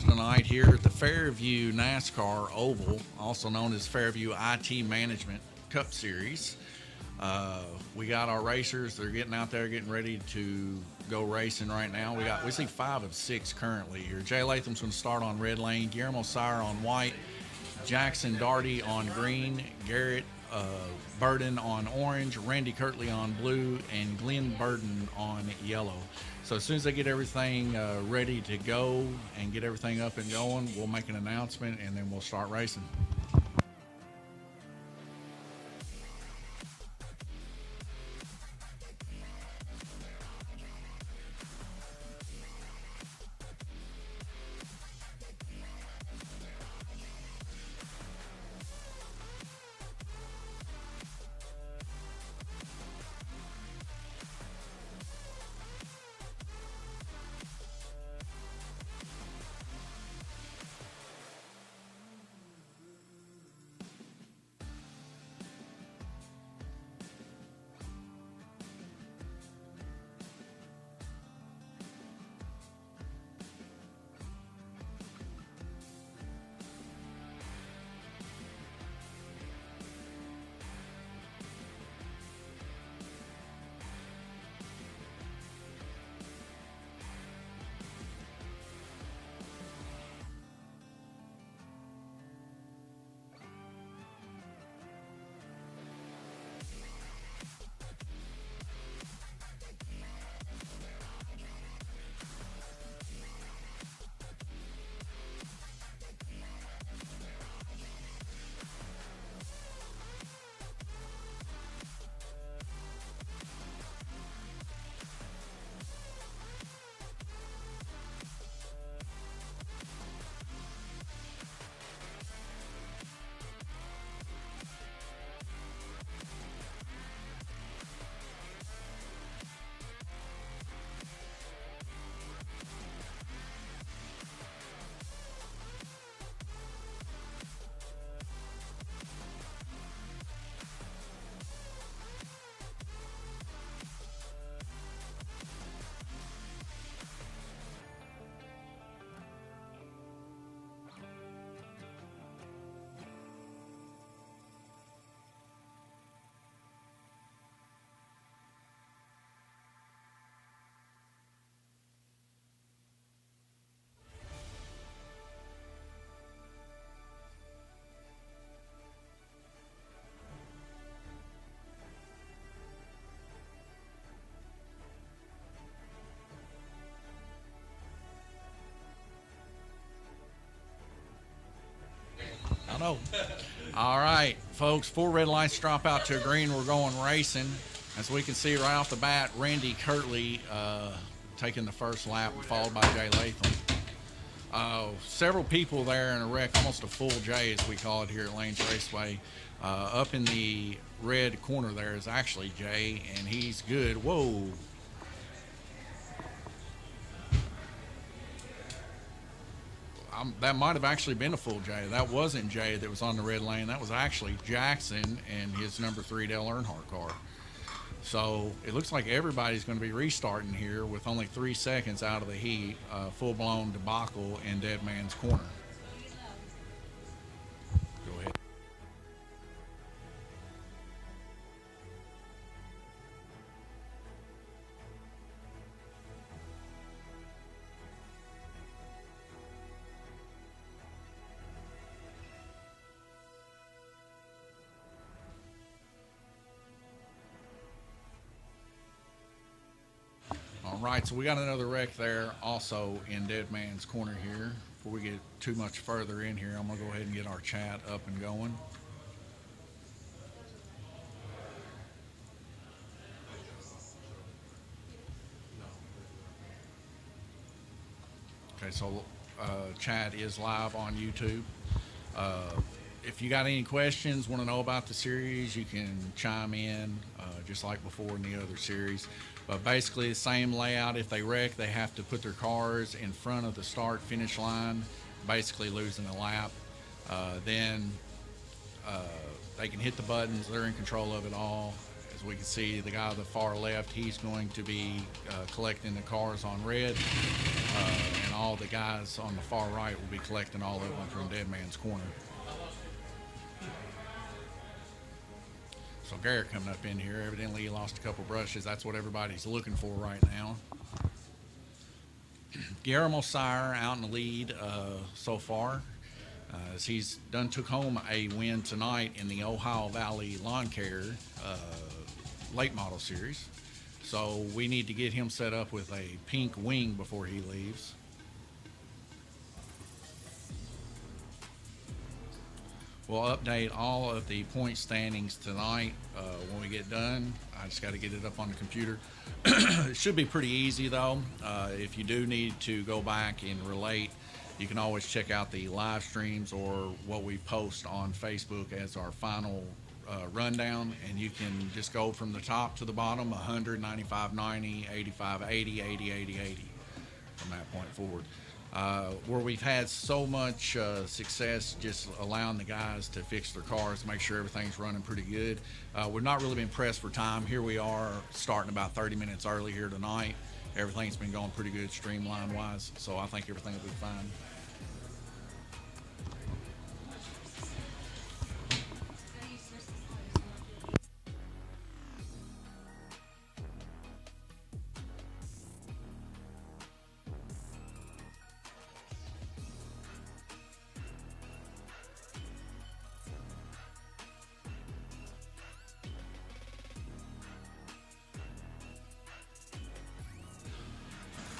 tonight here at the Fairview NASCAR Oval, also known as Fairview IT Management Cup Series. We got our racers. They're getting out there, getting ready to go racing right now. We see 5 of 6 currently here. Jay Latham's going to start on red lane, Guillermo Sire on white, Jackson Darty on green, Garrett Burden on orange, Randy Kirtley on blue, and Glenn Burden on yellow. So as soon as they get everything ready to go and get everything up and going, we'll make an announcement and then we'll start racing. I know. All right, folks, 4 red lights drop out to green. We're going racing. As we can see right off the bat, Randy Kirtley taking the first lap, followed by Jay Latham. Several people there in a wreck, almost a full J as we call it here at Lanes Raceway. Up in the red corner there is actually Jay, and he's good. Whoa. That might have actually been a full J. That wasn't Jay that was on the red lane. That was actually Jackson and his number 3 Dale Earnhardt car. So it looks like everybody's going to be restarting here with only 3 seconds out of the heat. Full-blown debacle in Dead Man's Corner. Go ahead. All right, so we got another wreck there also in Dead Man's Corner here. Before we get too much further in here, I'm going to go ahead and get our chat up and going. Okay, so chat is live on YouTube. If you got any questions, want to know about the series, you can chime in just like before in the other series. But basically the same layout. If they wreck, they have to put their cars in front of the start-finish line, basically losing a lap. Then they can hit the buttons. They're in control of it all, as we can see the guy on the far left, he's going to be collecting the cars on red, and all the guys on the far right will be collecting all of them from Dead Man's Corner. So Garrett coming up in here, evidently he lost a couple brushes. That's what everybody's looking for right now. Guillermo Sire out in the lead so far, as he's took home a win tonight in the Ohio Valley Lawn Care late model series. So we need to get him set up with a pink wing before he leaves. We'll update all of the point standings tonight when we get done. I just got to get it up on the computer. It should be pretty easy, though. If you do need to go back and relate, you can always check out the live streams or what we post on Facebook as our final rundown, and you can just go from the top to the bottom, 100, 95, 90, 85, 80, 80, 80, 80 from that point forward. Where we've had so much success just allowing the guys to fix their cars, make sure everything's running pretty good. We've not really been pressed for time. Here we are starting about 30 minutes early here tonight. Everything's been going pretty good streamline-wise, so I think everything will be fine.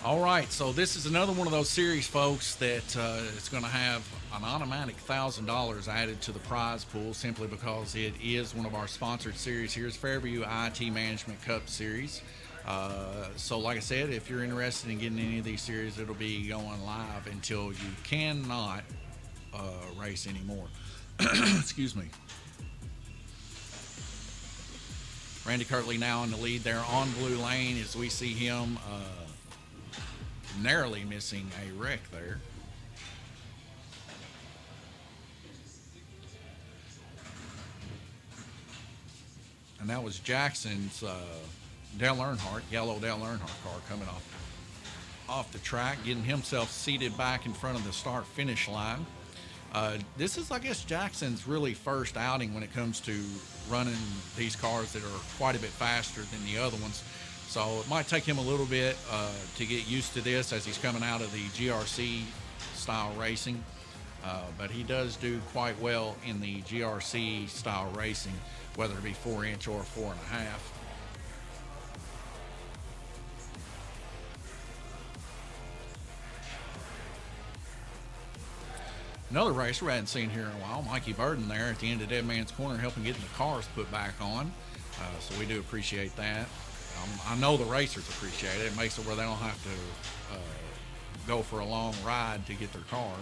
All right, so this is another one of those series, folks, that it's going to have an automatic $1,000 added to the prize pool simply because it is one of our sponsored series. Here's Fairview IT Management Cup Series. So like I said, if you're interested in getting any of these series, it'll be going live until you cannot race anymore. Excuse me. Randy Kirtley now in the lead there on blue lane as we see him narrowly missing a wreck there. And that was Jackson's Dale Earnhardt, yellow Dale Earnhardt car coming off the track, getting himself seated back in front of the start-finish line. This is, I guess, Jackson's really first outing when it comes to running these cars that are quite a bit faster than the other ones. So it might take him a little bit to get used to this as he's coming out of the GRC style racing. But he does do quite well in the GRC style racing, whether it be 4-inch or 4.5. Another racer we hadn't seen here in a while, Mikey Burden there at the end of Dead Man's Corner, helping getting the cars put back on. So we do appreciate that. I know the racers appreciate it. It makes it where they don't have to go for a long ride to get their car.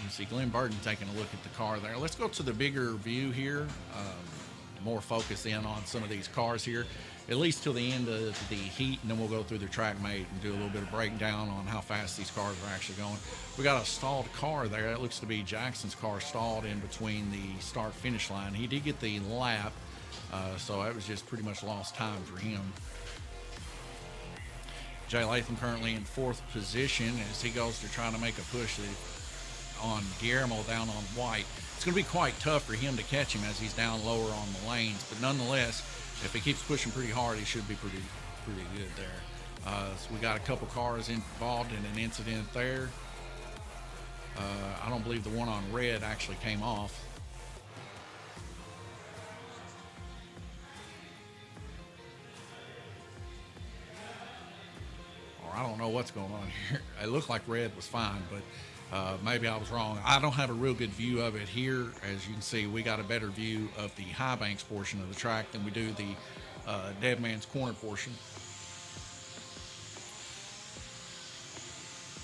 You see Glenn Burden taking a look at the car there. Let's go to the bigger view here. More focus in on some of these cars here, at least till the end of the heat, and then we'll go through the track mate and do a little bit of breakdown on how fast these cars are actually going. We got a stalled car there. That looks to be Jackson's car stalled in between the start-finish line. He did get the lap, so that was just pretty much lost time for him. Jay Latham currently in fourth position as he goes to try to make a push on Guillermo down on white. It's going to be quite tough for him to catch him as he's down lower on the lanes, but nonetheless, if he keeps pushing pretty hard, he should be pretty good there. So we got a couple cars involved in an incident there. I don't believe the one on red actually came off. Or I don't know what's going on here. It looked like red was fine, but maybe I was wrong. I don't have a real good view of it here. As you can see, we got a better view of the high banks portion of the track than we do the Dead Man's Corner portion.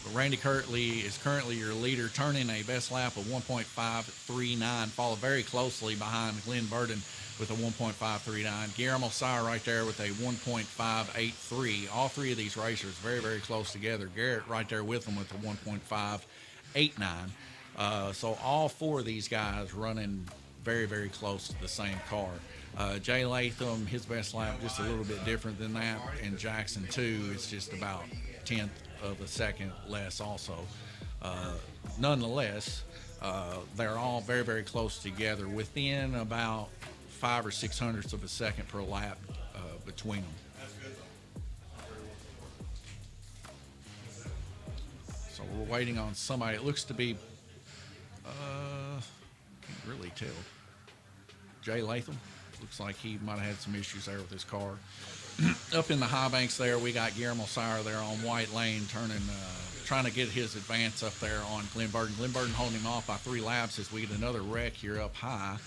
But Randy Kirtley is currently your leader, turning a best lap of 1.539, followed very closely behind Glenn Burden with a 1.539. Guillermo Sire right there with a 1.583. All three of these racers very, very close together. Garrett right there with them with a 1.589. So all four of these guys running very, very close to the same car. Jay Latham, his best lap just a little bit different than that, and Jackson too, it's just about 1/10 of a second less also. Nonetheless, they're all very, very close together, within about 5 or 6 hundredths of a second per lap between them. So we're waiting on somebody. It looks to be, can't really tell. Jay Latham. Looks like he might have had some issues there with his car. Up in the high banks there, we got Guillermo Sire there on White Lane, trying to get his advance up there on Glenn Burden. Glenn Burden holding him off by 3 laps as we get another wreck here up high.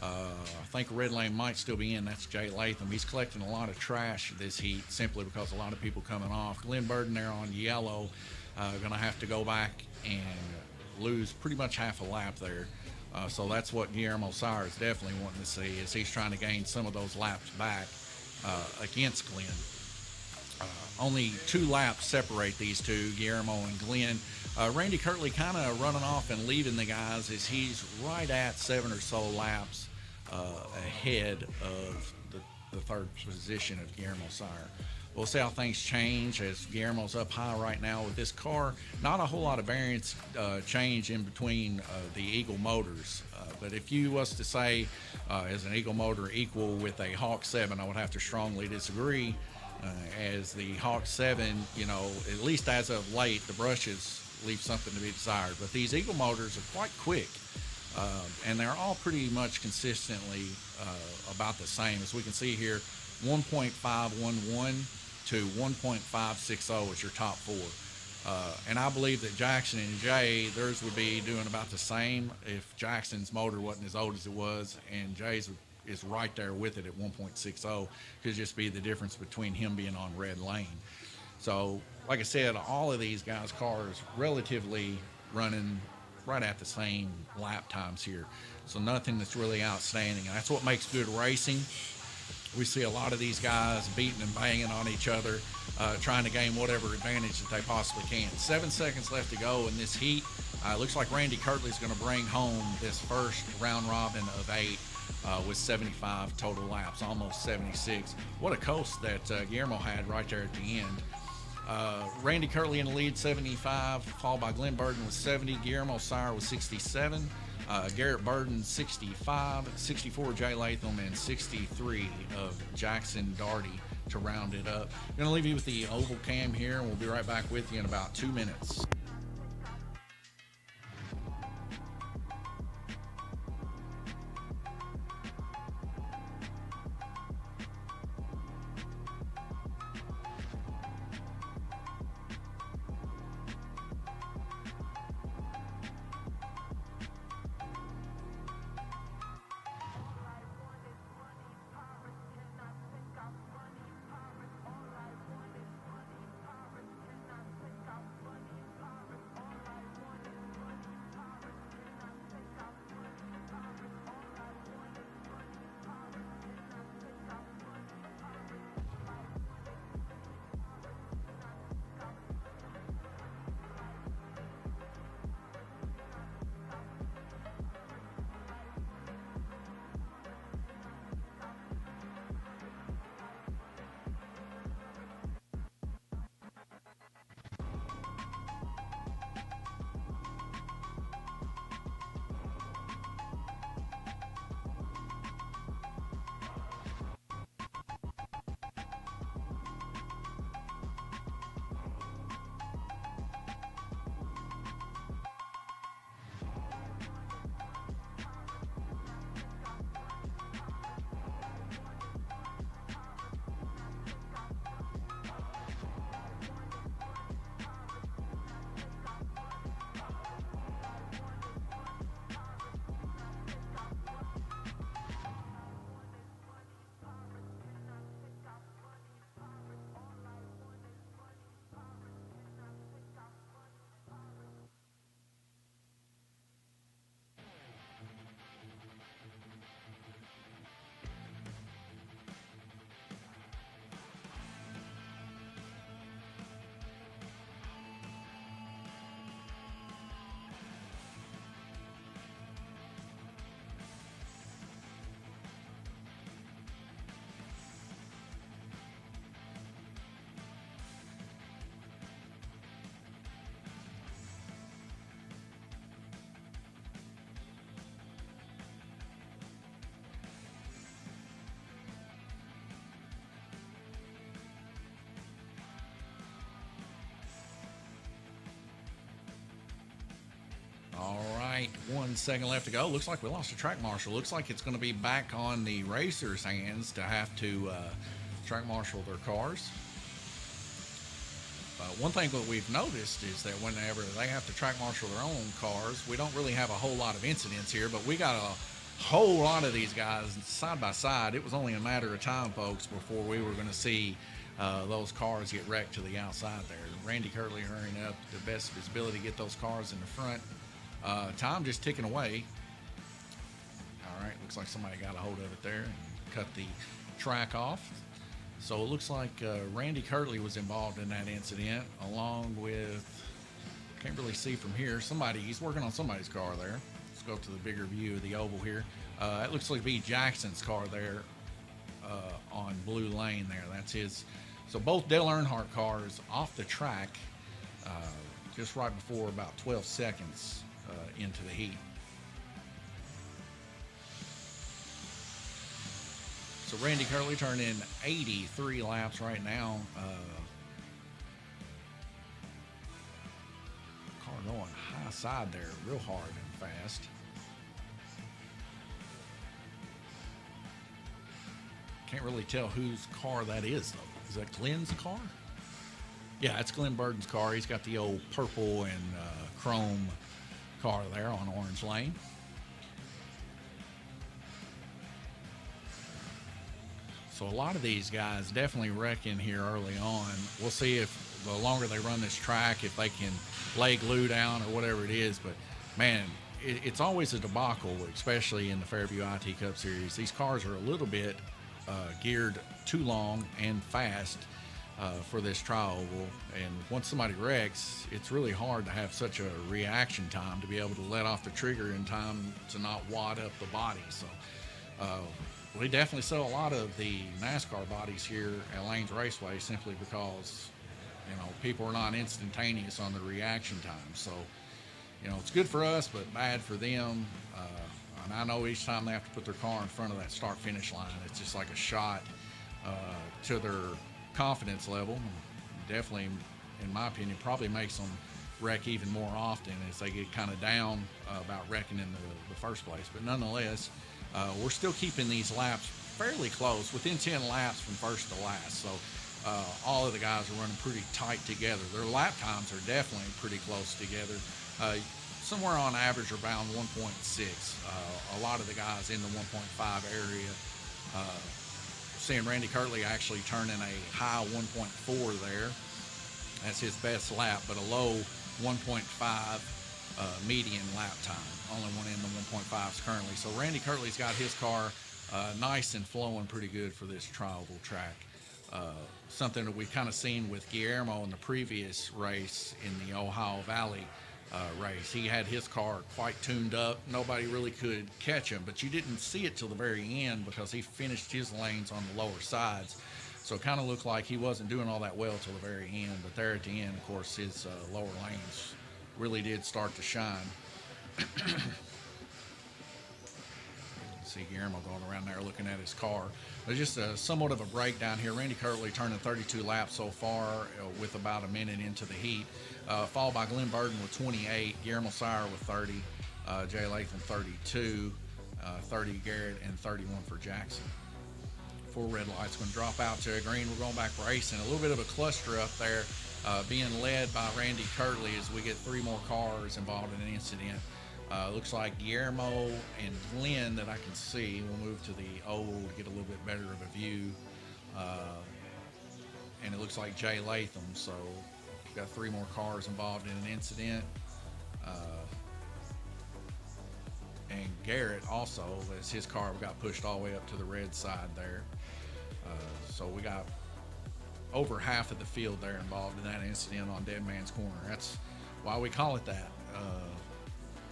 I think Red Lane might still be in. That's Jay Latham. He's collecting a lot of trash this heat simply because a lot of people coming off. Glenn Burden there on yellow, going to have to go back and lose pretty much half a lap there. So that's what Guillermo Sire is definitely wanting to see, is he's trying to gain some of those laps back against Glenn. Only 2 laps separate these two, Guillermo and Glenn. Randy Kirtley kind of running off and leaving the guys as he's right at 7 or so laps ahead of the third position of Guillermo Sire. We'll see how things change as Guillermo's up high right now with this car. Not a whole lot of variance change in between the Eagle motors. But if you was to say, is an Eagle motor equal with a Hawk 7, I would have to strongly disagree. As the Hawk 7, at least as of late, the brushes leave something to be desired. But these Eagle motors are quite quick. And they're all pretty much consistently about the same. As we can see here, 1.511 to 1.560 is your top 4. And I believe that Jackson and Jay, theirs would be doing about the same if Jackson's motor wasn't as old as it was, and Jay's is right there with it at 1.60. Could just be the difference between him being on Red Lane. So, like I said, all of these guys' cars relatively running right at the same lap times here. So nothing that's really outstanding. And that's what makes good racing. We see a lot of these guys beating and banging on each other, trying to gain whatever advantage that they possibly can. 7 seconds left to go in this heat. Looks like Randy Kirtley's going to bring home this first round robin of 8 with 75 total laps, almost 76. What a coast that Guillermo had right there at the end. Randy Kirtley in the lead, 75, followed by Glenn Burden with 70, Guillermo Sire with 67, Garrett Burden 65, 64 Jay Latham, and 63 of Jackson Darty to round it up. I'm going to leave you with the oval cam here, and we'll be right back with you in about 2 minutes. All right, 1 second left to go. Looks like we lost a track marshal. Looks like it's going to be back on the racers' hands to have to track marshal their cars. One thing that we've noticed is that whenever they have to track marshal their own cars, we don't really have a whole lot of incidents here, but we got a whole lot of these guys side by side. It was only a matter of time, folks, before we were going to see those cars get wrecked to the outside there. Randy Kirtley hurrying up to the best of his ability to get those cars in the front. Time just ticking away. All right, looks like somebody got a hold of it there and cut the track off. So it looks like Randy Kirtley was involved in that incident, along with, can't really see from here, he's working on somebody's car there. Let's go to the bigger view of the oval here. That looks like to be Jackson's car there on Blue Lane there. That's his. So both Dale Earnhardt cars off the track just right before about 12 seconds into the heat. So Randy Kirtley turned in 83 laps right now. Car going high side there, real hard and fast. Can't really tell whose car that is, though. Is that Glenn's car? Yeah, it's Glenn Burden's car. He's got the old purple and chrome car there on Orange Lane. So a lot of these guys definitely wreck in here early on. We'll see if the longer they run this track, if they can lay glue down or whatever it is. But, man, it's always a debacle, especially in the Fairview IT Cup Series. These cars are a little bit geared too long and fast for this trial oval. And once somebody wrecks, it's really hard to have such a reaction time to be able to let off the trigger in time to not wad up the body. So we definitely sell a lot of the NASCAR bodies here at Lanes Raceway simply because, people are not instantaneous on the reaction time. So, it's good for us, but bad for them. And I know each time they have to put their car in front of that start-finish line, it's just like a shot to their confidence level. Definitely, in my opinion, probably makes them wreck even more often as they get kind of down about wrecking in the first place. But nonetheless, we're still keeping these laps fairly close, within 10 laps from first to last. So all of the guys are running pretty tight together. Their lap times are definitely pretty close together. Somewhere on average around 1.6. A lot of the guys in the 1.5 area. Seeing Randy Kirtley actually turning a high 1.4 there. That's his best lap, but a low 1.5 median lap time. Only one in the 1.5s currently. So Randy Kirtley's got his car nice and flowing pretty good for this trial track. Something that we've kind of seen with Guillermo in the previous race in the Ohio Valley race. He had his car quite tuned up. Nobody really could catch him, but you didn't see it till the very end because he finished his lanes on the lower sides. So it kind of looked like he wasn't doing all that well till the very end. But there at the end, of course, his lower lanes really did start to shine. See Guillermo going around there looking at his car. There's just somewhat of a breakdown here. Randy Kirtley turning 32 laps so far with about a minute into the heat. Followed by Glenn Burden with 28, Guillermo Sire with 30, Jay Latham 32, 30 Garrett, and 31 for Jackson. 4 red lights going to drop out to green. We're going back racing. A little bit of a cluster up there being led by Randy Kirtley as we get 3 more cars involved in an incident. Looks like Guillermo and Glenn that I can see. We'll move to the oval to get a little bit better of a view. And it looks like Jay Latham. So we've got 3 more cars involved in an incident. And Garrett also, as his car got pushed all the way up to the red side there. So we got over half of the field there involved in that incident on Dead Man's Corner. That's why we call it that.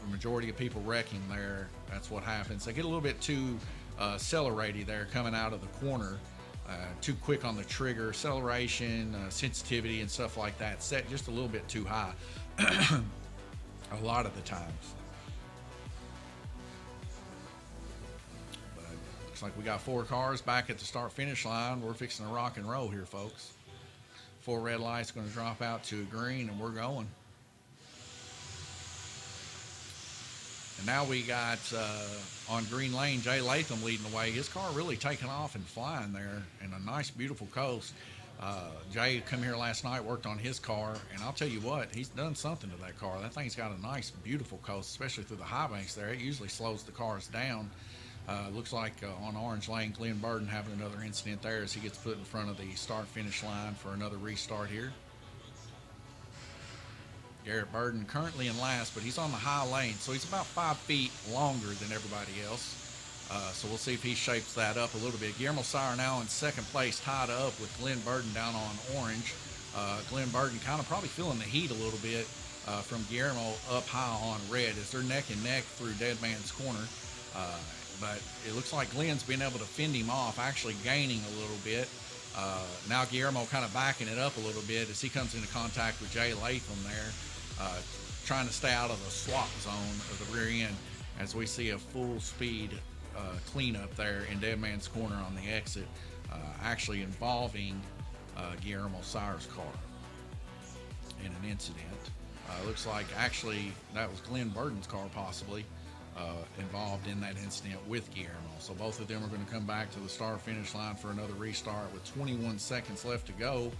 The majority of people wrecking there, that's what happens. They get a little bit too accelerated there coming out of the corner. Too quick on the trigger, acceleration, sensitivity, and stuff like that. Set just a little bit too high a lot of the times. But looks like we got 4 cars back at the start-finish line. We're fixing to rock and roll here, folks. 4 red lights going to drop out to green, and we're going. And now we got on Green Lane, Jay Latham leading the way. His car really taking off and flying there in a nice, beautiful coast. Jay come here last night, worked on his car, and I'll tell you what, he's done something to that car. That thing's got a nice, beautiful coast, especially through the high banks there. It usually slows the cars down. Looks like on Orange Lane, Glenn Burden having another incident there as he gets put in front of the start-finish line for another restart here. Garrett Burden currently in last, but he's on the high lane, so he's about 5 feet longer than everybody else. So we'll see if he shapes that up a little bit. Guillermo Sire now in second place, tied up with Glenn Burden down on orange. Glenn Burden kind of probably feeling the heat a little bit from Guillermo up high on red as they're neck and neck through Dead Man's Corner. But it looks like Glenn's been able to fend him off, actually gaining a little bit. Now Guillermo kind of backing it up a little bit as he comes into contact with Jay Latham there. Trying to stay out of the swap zone of the rear end as we see a full speed cleanup there in Dead Man's Corner on the exit, actually involving Guillermo Sire's car in an incident. Looks like actually that was Glenn Burden's car possibly involved in that incident with Guillermo. So both of them are going to come back to the start finish line for another restart with 21 seconds left to go.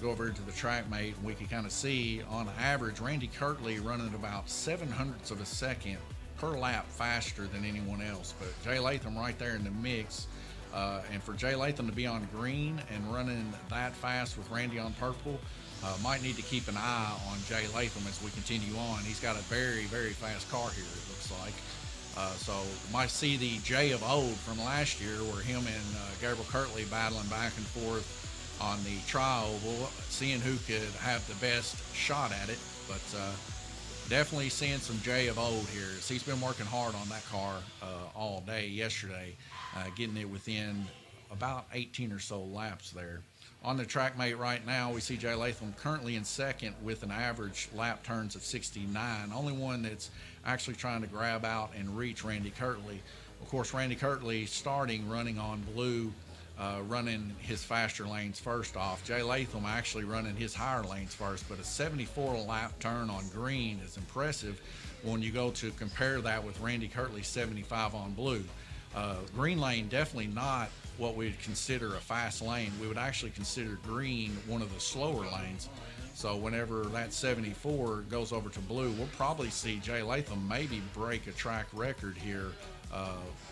Go over to the track mate, and we can kind of see on average Randy Kirtley running at about 0.07 of a second per lap faster than anyone else. But Jay Latham right there in the mix. And for Jay Latham to be on green and running that fast with Randy on purple, might need to keep an eye on Jay Latham as we continue on. He's got a very, very fast car here, it looks like. So might see the Jay of old from last year where him and Gabriel Kirtley battling back and forth on the tri-oval, seeing who could have the best shot at it. But definitely seeing some Jay of old here. So he's been working hard on that car all day yesterday, getting it within about 18 or so laps there. On the track mate right now, we see Jay Latham currently in second with an average lap turns of 69. Only one that's actually trying to grab out and reach Randy Kirtley. Of course, Randy Kirtley starting running on blue, running his faster lanes first off. Jay Latham actually running his higher lanes first, but a 74 lap turn on green is impressive when you go to compare that with Randy Kirtley's 75 on blue. Green lane definitely not what we'd consider a fast lane. We would actually consider green one of the slower lanes. So whenever that 74 goes over to blue, we'll probably see Jay Latham maybe break a track record here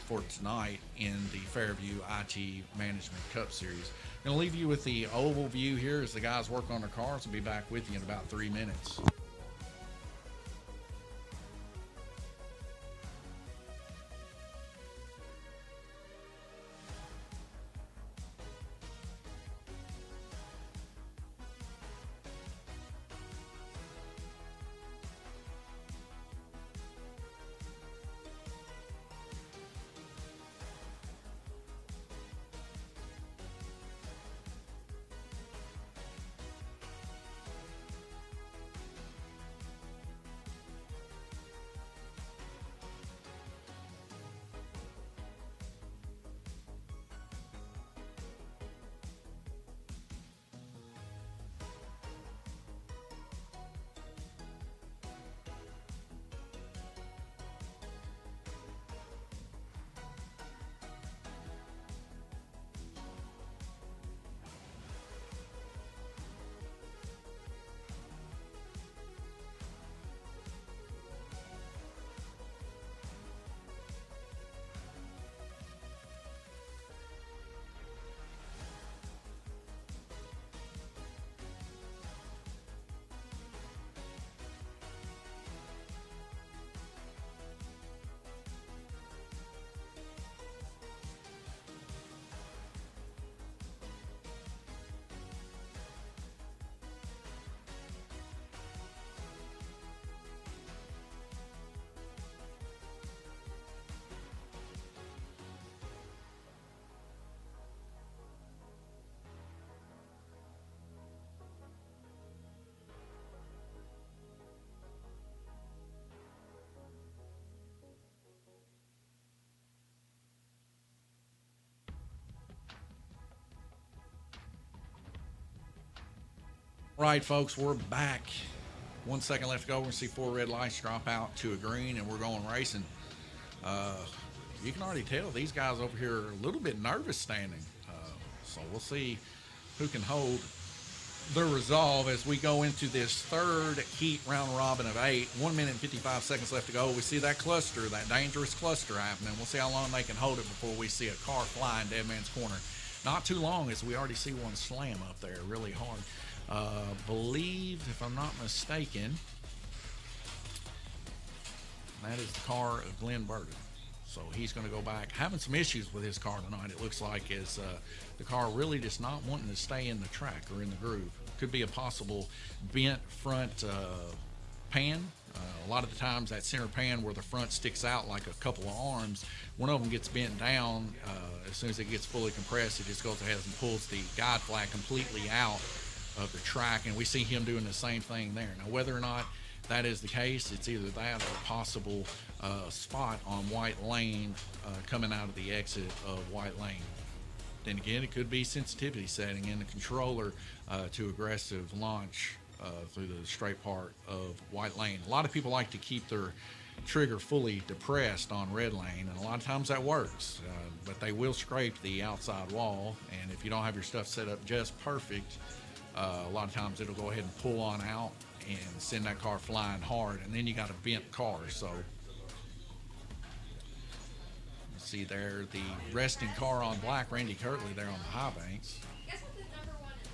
for tonight in the Fairview IT Management Cup Series. I'm going to leave you with the oval view here as the guys work on their cars. I'll be back with you in about 3 minutes. Right, folks, we're back 1 second left to go. We're going to see 4 red lights drop out to a green, and we're going racing. You can already tell these guys over here are a little bit nervous standing. So we'll see who can hold their resolve as we go into this third heat round robin of 8. 1 minute and 55 seconds left to go. We see that cluster, that dangerous cluster happening. We'll see how long they can hold it before we see a car fly in dead man's corner. Not too long, as we already see one slam up there really hard. Believe, if I'm not mistaken, that is the car of Glenn Burton. So he's going to go back, having some issues with his car tonight, it looks like, is the car really just not wanting to stay in the track or in the groove. Could be a possible bent front pan. A lot of the times that center pan where the front sticks out like a couple of arms, one of them gets bent down. As soon as it gets fully compressed, it just goes ahead and pulls the guide flat completely out of the track, and we see him doing the same thing there. Now, whether or not that is the case, it's either that or a possible spot on White Lane coming out of the exit of White Lane. Then again, it could be sensitivity setting in the controller to aggressive launch through the straight part of White Lane. A lot of people like to keep their trigger fully depressed on red lane, and a lot of times that works, but they will scrape the outside wall, and if you don't have your stuff set up just perfect, a lot of times it'll go ahead and pull on out and send that car flying hard, and then you got a bent car. So you see there the resting car on black, Randy Kirtley there on the high banks. Guess what the number one is?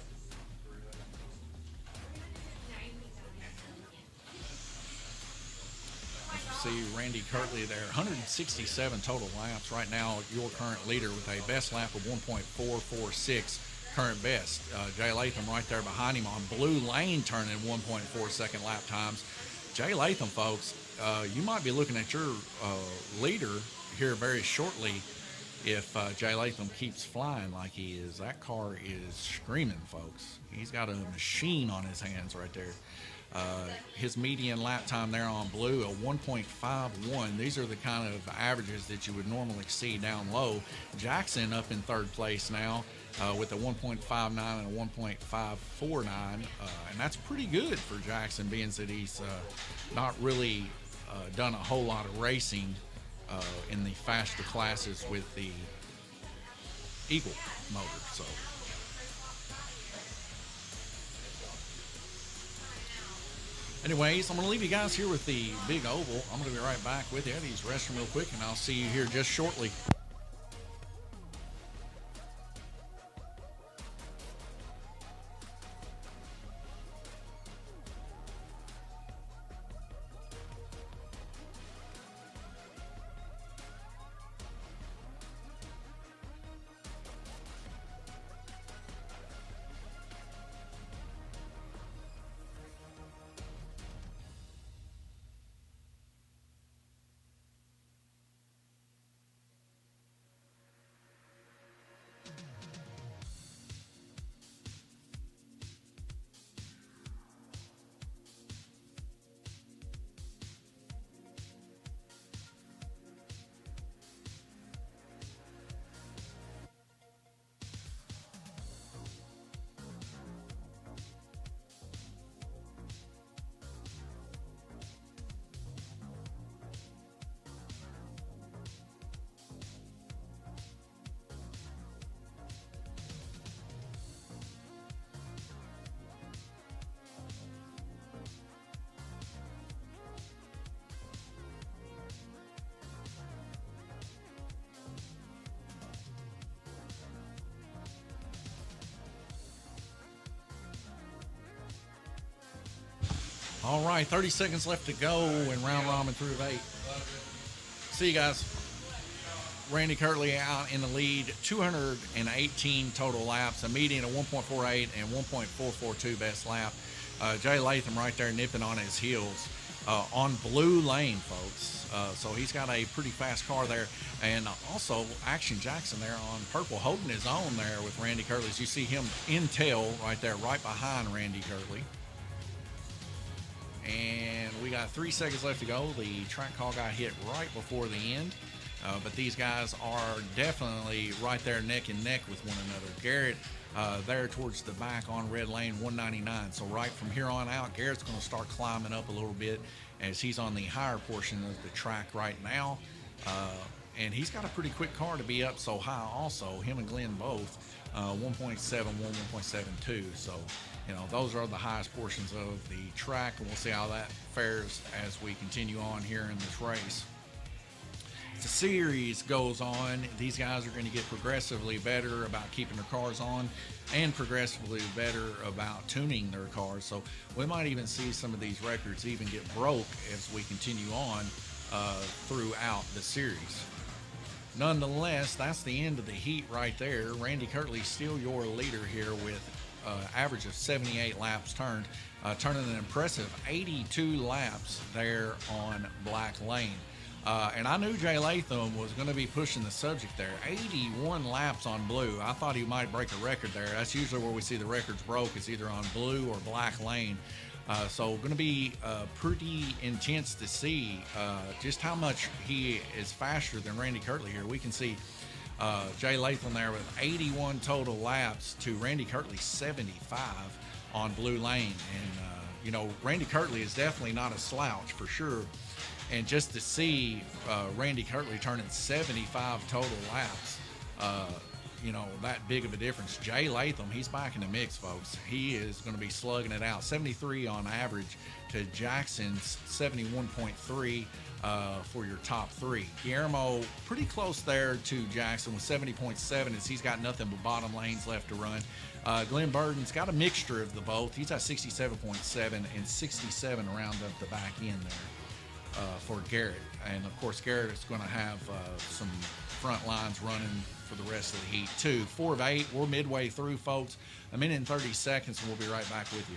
See Randy Kirtley there, 167 total laps. Right now, your current leader with a best lap of 1.446. Current best. Jay Latham right there behind him on blue lane, turning 1.4 second lap times. Jay Latham, folks, you might be looking at your leader here very shortly if Jay Latham keeps flying like he is. That car is screaming, folks. He's got a machine on his hands right there. His median lap time there on blue, a 1.51. These are the kind of averages that you would normally see down low. Jackson up in third place now with a 1.59 and a 1.549, and that's pretty good for Jackson, being that he's not really done a whole lot of racing in the faster classes with the Eagle motor. So anyways, I'm going to leave you guys here with the big oval. I'm going to be right back with you. These restroom real quick, and I'll see you here just shortly. All right, 30 seconds left to go in round robin through 8. See you guys. Randy Kirtley out in the lead, 218 total laps, a median of 1.48 and 1.442 best lap. Jay Latham right there nipping on his heels on blue lane, folks. So he's got a pretty fast car there. And also Action Jackson there on purple, holding his own there with Randy Kirtley. As you see him in tail right there, right behind Randy Kirtley. And we got 3 seconds left to go. The track call got hit right before the end. But these guys are definitely right there neck and neck with one another. Garrett there towards the back on red lane 199. So right from here on out, Garrett's going to start climbing up a little bit as he's on the higher portion of the track right now. And he's got a pretty quick car to be up so high also, him and Glenn both, 1.71, 1.72. So, those are the highest portions of the track, and we'll see how that fares as we continue on here in this race. The series goes on. These guys are going to get progressively better about keeping their cars on and progressively better about tuning their cars. So we might even see some of these records even get broke as we continue on throughout the series. Nonetheless, that's the end of the heat right there. Randy Kirtley still your leader here with average of 78 laps turned, turning an impressive 82 laps there on Black Lane. And I knew Jay Latham was going to be pushing the subject there. 81 laps on blue. I thought he might break a record there. That's usually where we see the records broke, is either on blue or Black Lane. So going to be pretty intense to see just how much he is faster than Randy Kirtley here. We can see Jay Latham there with 81 total laps to Randy Kirtley's 75 on blue lane. And, Randy Kirtley is definitely not a slouch for sure. And just to see Randy Kirtley turning 75 total laps, that big of a difference. Jay Latham, he's back in the mix, folks. He is going to be slugging it out. 73 on average to Jackson's 71.3 for your top three. Guillermo, pretty close there to Jackson with 70.7 as he's got nothing but bottom lanes left to run. Glenn Burden's got a mixture of the both. He's at 67.7 and 67 around up the back end there for Garrett. And, of course, Garrett is going to have some front lines running for the rest of the heat, too. 4 of 8. We're midway through, folks. A minute and 30 seconds, and we'll be right back with you.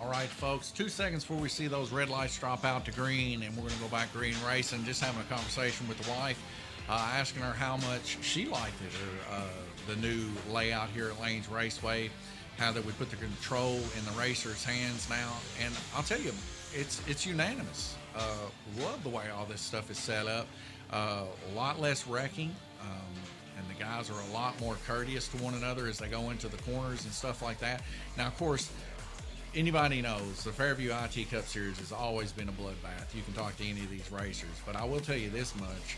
All right, folks, 2 seconds before we see those red lights drop out to green, and we're going to go back green racing, just having a conversation with the wife, asking her how much she liked it, or the new layout here at Lanes Raceway, how that we put the control in the racer's hands now. And I'll tell you, it's unanimous. Love the way all this stuff is set up. A lot less wrecking, and the guys are a lot more courteous to one another as they go into the corners and stuff like that. Now, of course, anybody knows the Fairview IT Cup Series has always been a bloodbath. You can talk to any of these racers, but I will tell you this much.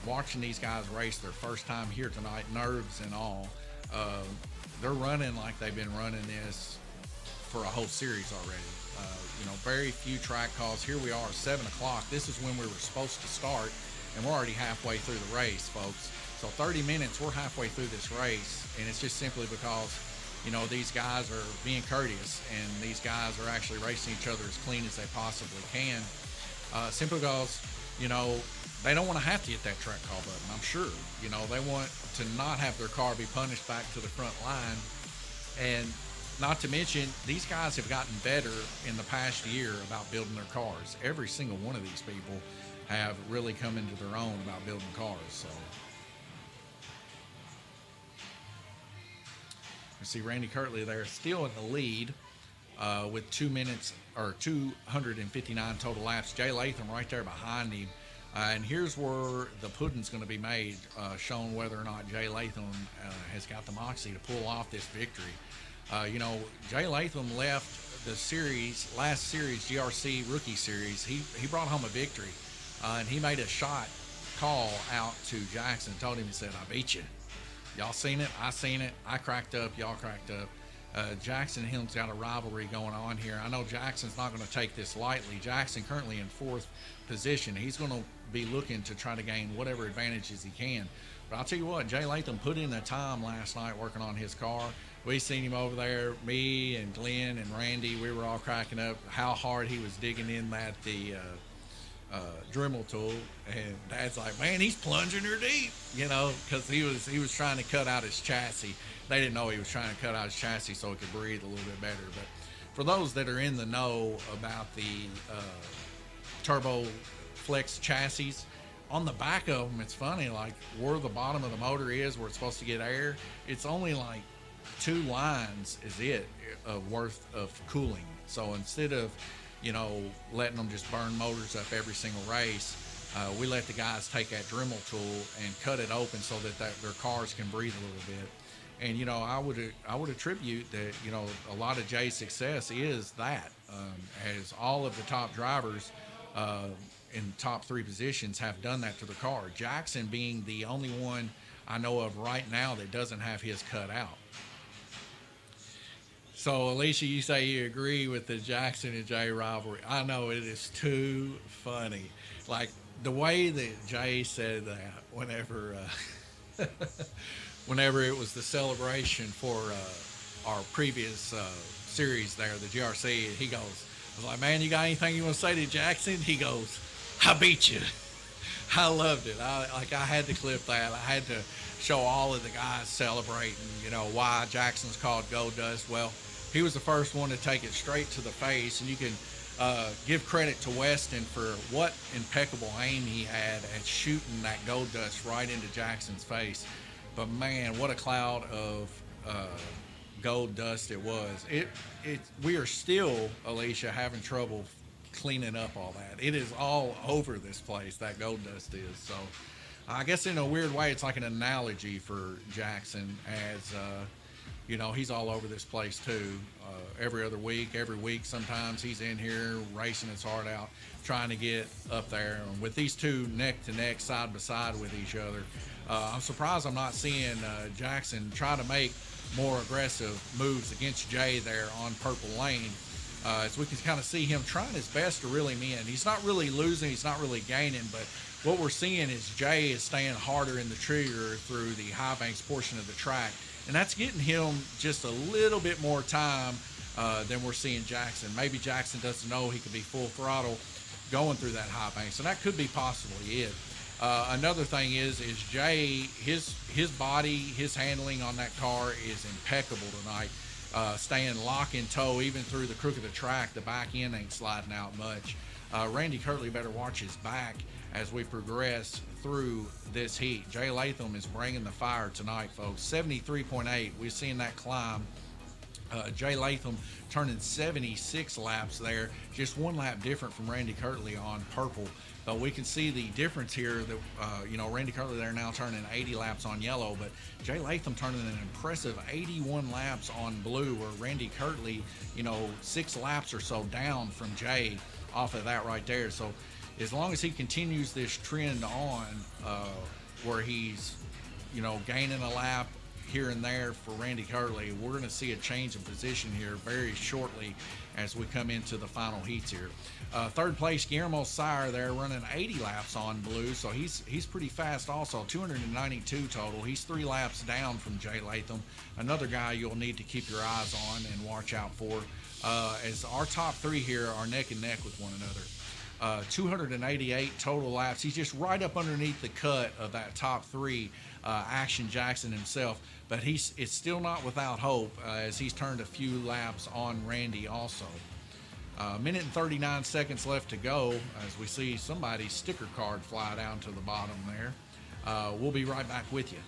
Watching these guys race their first time here tonight, nerves and all, they're running like they've been running this for a whole series already. Very few track calls. Here we are, 7 o'clock. This is when we were supposed to start, and we're already halfway through the race, folks. So 30 minutes, we're halfway through this race, and it's just simply because these guys are being courteous, and these guys are actually racing each other as clean as they possibly can. Simply because, they don't want to have to hit that track call button, I'm sure. They want to not have their car be punished back to the front line. And not to mention, these guys have gotten better in the past year about building their cars. Every single one of these people have really come into their own about building cars. So You see Randy Kirtley there still in the lead with 2 minutes or 259 total laps. Jay Latham right there behind him. And here's where the pudding's going to be made, showing whether or not Jay Latham has got the moxie to pull off this victory. Jay Latham left the last series, GRC Rookie Series. He brought home a victory, and he made a shot call out to Jackson. Told him, he said, "I beat you. Y'all seen it. I seen it. I cracked up. Y'all cracked up." Jackson and him's got a rivalry going on here. I know Jackson's not going to take this lightly. Jackson currently in 4th position. He's going to be looking to try to gain whatever advantages he can. But I'll tell you what, Jay Latham put in the time last night working on his car. We seen him over there, me and Glenn and Randy. We were all cracking up how hard he was digging in the Dremel tool, and Dad's like, "Man, he's plunging her deep," because he was trying to cut out his chassis. They didn't know he was trying to cut out his chassis so it could breathe a little bit better. But for those that are in the know about the Turbo Flex chassis, on the back of them, it's funny, like where the bottom of the motor is, where it's supposed to get air, it's only like 2 lines is it worth of cooling. So instead of letting them just burn motors up every single race, we let the guys take that Dremel tool and cut it open so that their cars can breathe a little bit. And I would attribute that a lot of Jay's success is that, as all of the top drivers in top 3 positions have done that to the car. Jackson being the only one I know of right now that doesn't have his cut out. So, Alicia, you say you agree with the Jackson and Jay rivalry. I know it is too funny. Like, the way that Jay said that whenever it was the celebration for our previous series there, the GRC, he goes, I was like, "Man, you got anything you want to say to Jackson?" He goes, "I beat you." I loved it. I had to clip that. I had to show all of the guys celebrating, why Jackson's called Gold Dust. Well, he was the first one to take it straight to the face, and you can give credit to Weston for what impeccable aim he had at shooting that gold dust right into Jackson's face. But man, what a cloud of gold dust it was. We are still, Alicia, having trouble cleaning up all that. It is all over this place, that gold dust is. So I guess in a weird way, it's like an analogy for Jackson, as he's all over this place too. Every week sometimes he's in here racing his heart out, trying to get up there. And with these two neck to neck, side by side with each other, I'm surprised I'm not seeing Jackson try to make more aggressive moves against Jay there on Purple Lane. As we can kind of see him trying his best to reel him in. He's not really losing, he's not really gaining, but what we're seeing is Jay is staying harder in the trigger through the high banks portion of the track, and that's getting him just a little bit more time than we're seeing Jackson. Maybe Jackson doesn't know he could be full throttle going through that high banks, and that could be possibly it. Another thing is Jay, his body, his handling on that car is impeccable tonight. Staying lock and toe even through the crook of the track. The back end ain't sliding out much. Randy Kirtley better watch his back as we progress through this heat. Jay Latham is bringing the fire tonight, folks. 73.8. We're seeing that climb. Jay Latham turning 76 laps there, just 1 lap different from Randy Kirtley on purple. But we can see the difference here that, Randy Kirtley there now turning 80 laps on yellow, but Jay Latham turning an impressive 81 laps on blue, where Randy Kirtley, 6 laps or so down from Jay off of that right there. So as long as he continues this trend on, where he's, gaining a lap here and there for Randy Kirtley, we're going to see a change of position here very shortly as we come into the final heats here. Third place, Guillermo Sire there running 80 laps on blue, so he's pretty fast also, 292 total. He's 3 laps down from Jay Latham. Another guy you'll need to keep your eyes on and watch out for, as our top 3 here are neck and neck with one another. 288 total laps. He's just right up underneath the cut of that top 3, Action Jackson himself. But it's still not without hope, as he's turned a few laps on Randy also. Minute and 39 seconds left to go as we see somebody's sticker card fly down to the bottom there. We'll be right back with you.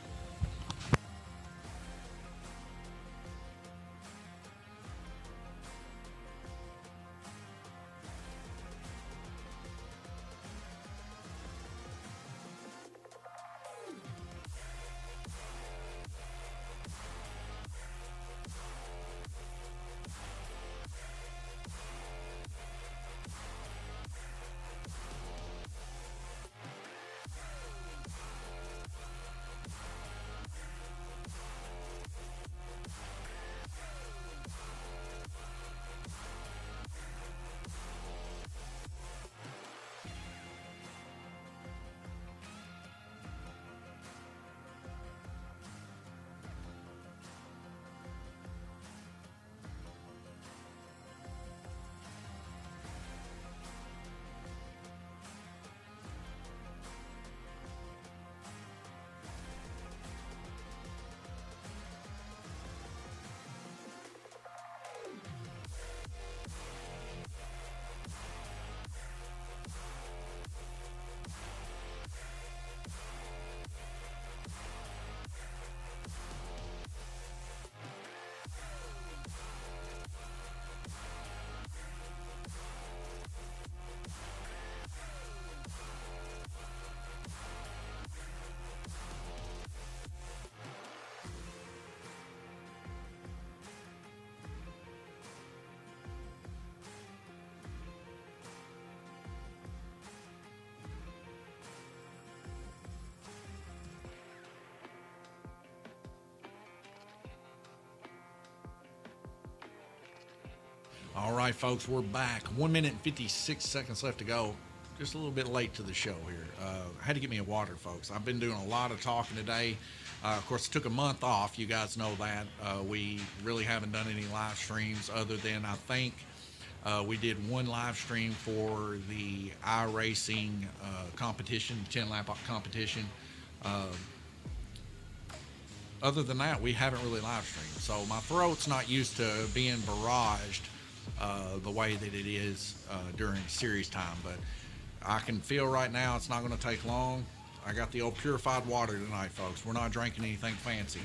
All right, folks, we're back. 1 minute and 56 seconds left to go. Just a little bit late to the show here. I had to get me a water, folks. I've been doing a lot of talking today. Of course, I took a month off. You guys know that. We really haven't done any live streams other than I think we did one live stream for the iRacing competition, 10-lap competition. Other than that, we haven't really live streamed. So my throat's not used to being barraged the way that it is during series time. But I can feel right now it's not going to take long. I got the old purified water tonight, folks. We're not drinking anything fancy.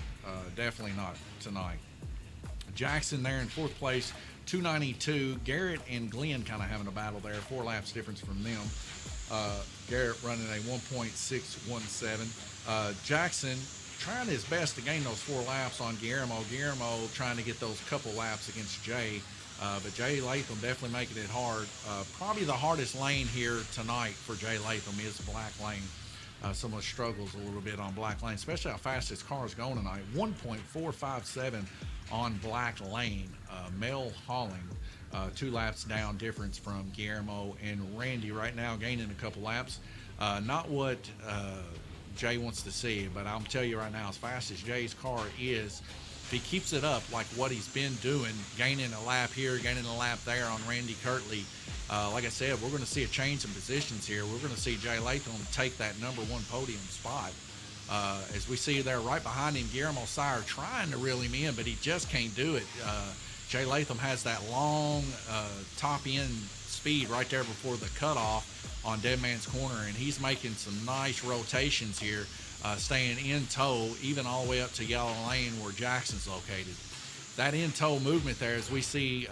Definitely not tonight. Jackson there in fourth place, 292. Garrett and Glenn kind of having a battle there. 4 laps difference from them. Garrett running a 1.617. Jackson trying his best to gain those 4 laps on Guillermo. Guillermo trying to get those couple laps against Jay. But Jay Latham definitely making it hard. Probably the hardest lane here tonight for Jay Latham is Black Lane. Some of the struggles a little bit on Black Lane, especially how fast his car is going tonight. 1.457 on Black Lane. Mel Holling, 2 laps down difference from Guillermo and Randy right now gaining a couple laps. Not what Jay wants to see, but I'll tell you right now, as fast as Jay's car is, if he keeps it up like what he's been doing, gaining a lap here, gaining a lap there on Randy Kirtley, like I said, we're going to see a change in positions here. We're going to see Jay Latham take that number 1 podium spot. As we see there right behind him, Guillermo Sire trying to reel him in, but he just can't do it. Jay Latham has that long top end speed right there before the cutoff on Dead Man's Corner, and he's making some nice rotations here, staying in tow even all the way up to Yellow Lane where Jackson's located. That in tow movement there, as we see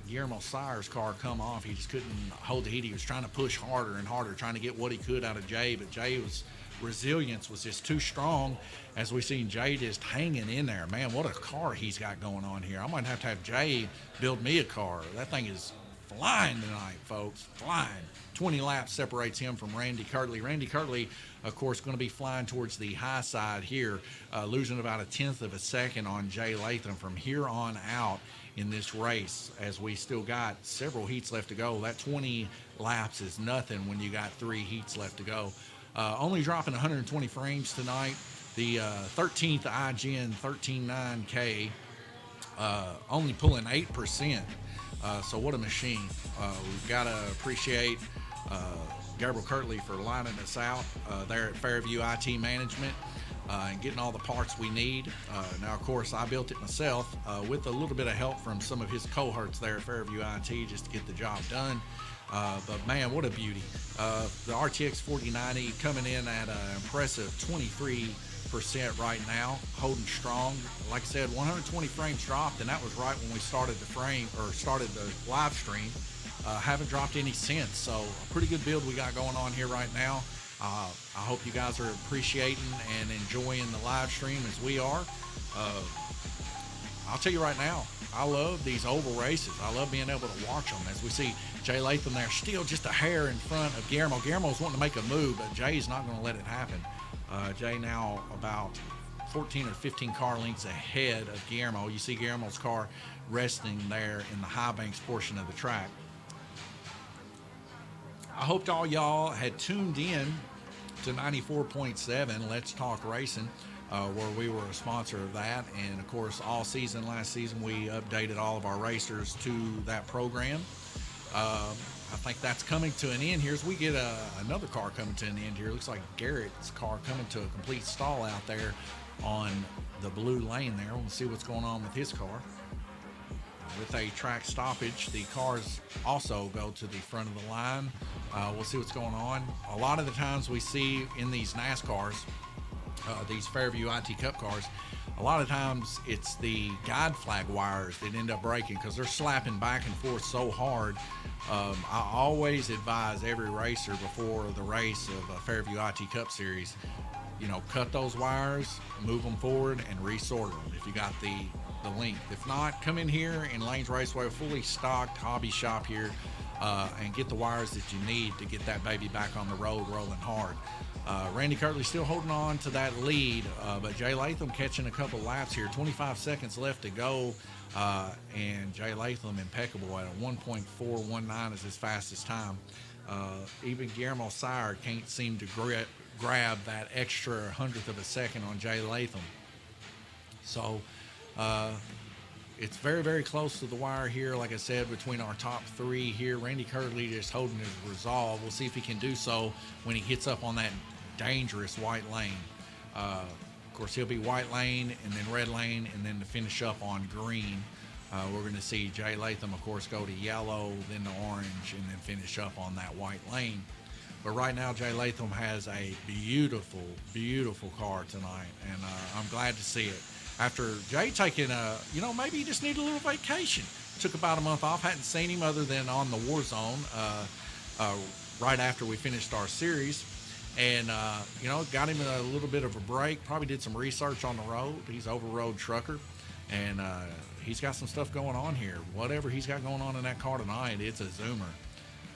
Guillermo Sire's car come off, he just couldn't hold the heat. He was trying to push harder and harder, trying to get what he could out of Jay, but Jay's resilience was just too strong. As we seen Jay just hanging in there. Man, what a car he's got going on here. I might have to have Jay build me a car. That thing is flying tonight, folks, flying. 20 laps separates him from Randy Kirtley. Randy Kirtley, of course, going to be flying towards the high side here, losing about 1/10 of a second on Jay Latham from here on out in this race, as we still got several heats left to go. That 20 laps is nothing when you got 3 heats left to go. Only dropping 120 frames tonight. The 13th IGN 13.9K only pulling 8%. So what a machine. We've got to appreciate Gabriel Kirtley for lining us out there at Fairview IT Management and getting all the parts we need. Now, of course, I built it myself with a little bit of help from some of his cohorts there at Fairview IT just to get the job done. But, man, what a beauty. The RTX 4090 coming in at an impressive 23% right now, holding strong. Like I said, 120 frames dropped, and that was right when we started the live stream. Haven't dropped any since, so a pretty good build we got going on here right now. I hope you guys are appreciating and enjoying the live stream as we are. I'll tell you right now, I love these oval races. I love being able to watch them. As we see Jay Latham there, still just a hair in front of Guillermo. Guillermo's wanting to make a move, but Jay's not going to let it happen. Jay now about 14 or 15 car lengths ahead of Guillermo. You see Guillermo's car resting there in the high banks portion of the track. I hoped all y'all had tuned in to 94.7 Let's Talk Racing, where we were a sponsor of that. And, of course, all season, last season, we updated all of our racers to that program. I think that's coming to an end here as we get another car coming to an end here. Looks like Garrett's car coming to a complete stall out there on the blue lane there. We'll see what's going on with his car. With a track stoppage, the cars also go to the front of the line. We'll see what's going on. A lot of the times we see in these NASCARs, these Fairview IT Cup cars, a lot of times it's the guide flag wires that end up breaking because they're slapping back and forth so hard. I always advise every racer before the race of a Fairview IT Cup Series, cut those wires, move them forward, and resort them if you got the length. If not, come in here in Lanes Raceway, a fully stocked hobby shop here, and get the wires that you need to get that baby back on the road rolling hard. Randy Kirtley still holding on to that lead, but Jay Latham catching a couple laps here. 25 seconds left to go And Jay Latham impeccable at a 1.419 is his fastest time. Even Guillermo Sire can't seem to grab that extra hundredth of a second on Jay Latham. So it's very, very close to the wire here. Like I said, between our top three here, Randy Curley just holding his resolve. We'll see if he can do so when he hits up on that dangerous white lane. Of course, he'll be white lane and then red lane, and then to finish up on green, we're going to see Jay Latham, of course, go to yellow, then to orange, and then finish up on that white lane. But right now, Jay Latham has a beautiful, beautiful car tonight, and I'm glad to see it. After Jay taking maybe he just needed a little vacation. Took about a month off. Hadn't seen him other than on the War Zone right after we finished our series. And, got him a little bit of a break. Probably did some research on the road. He's an over-road trucker. And he's got some stuff going on here. Whatever he's got going on in that car tonight, it's a zoomer.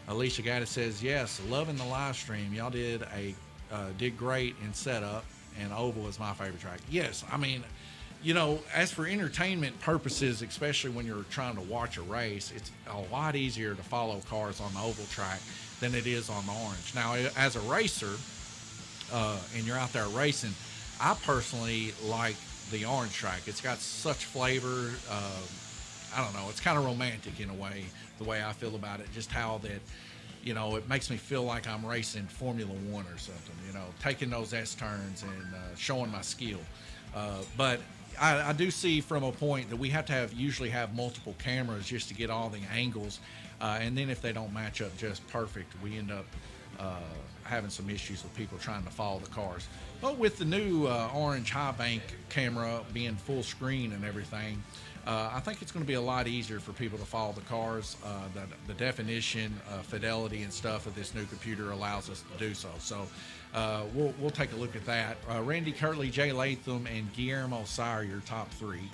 Alicia Gaddis says, yes, loving the live stream. Y'all did great in setup, and Oval is my favorite track. Yes, I mean, as for entertainment purposes, especially when you're trying to watch a race, it's a lot easier to follow cars on the oval track than it is on the orange. Now, as a racer, and you're out there racing, I personally like the orange track. It's got such flavor. I don't know. It's kind of romantic in a way, the way I feel about it. Just how that, it makes me feel like I'm racing Formula One or something, taking those S-turns and showing my skill. But I do see from a point that we have to usually have multiple cameras just to get all the angles. And then if they don't match up just perfect, we end up having some issues with people trying to follow the cars. But with the new orange high bank camera being full screen and everything, I think it's going to be a lot easier for people to follow the cars. The definition, fidelity, and stuff of this new computer allows us to do so. So we'll take a look at that. Randy Curley, Jay Latham, and Guillermo Sire, your top three.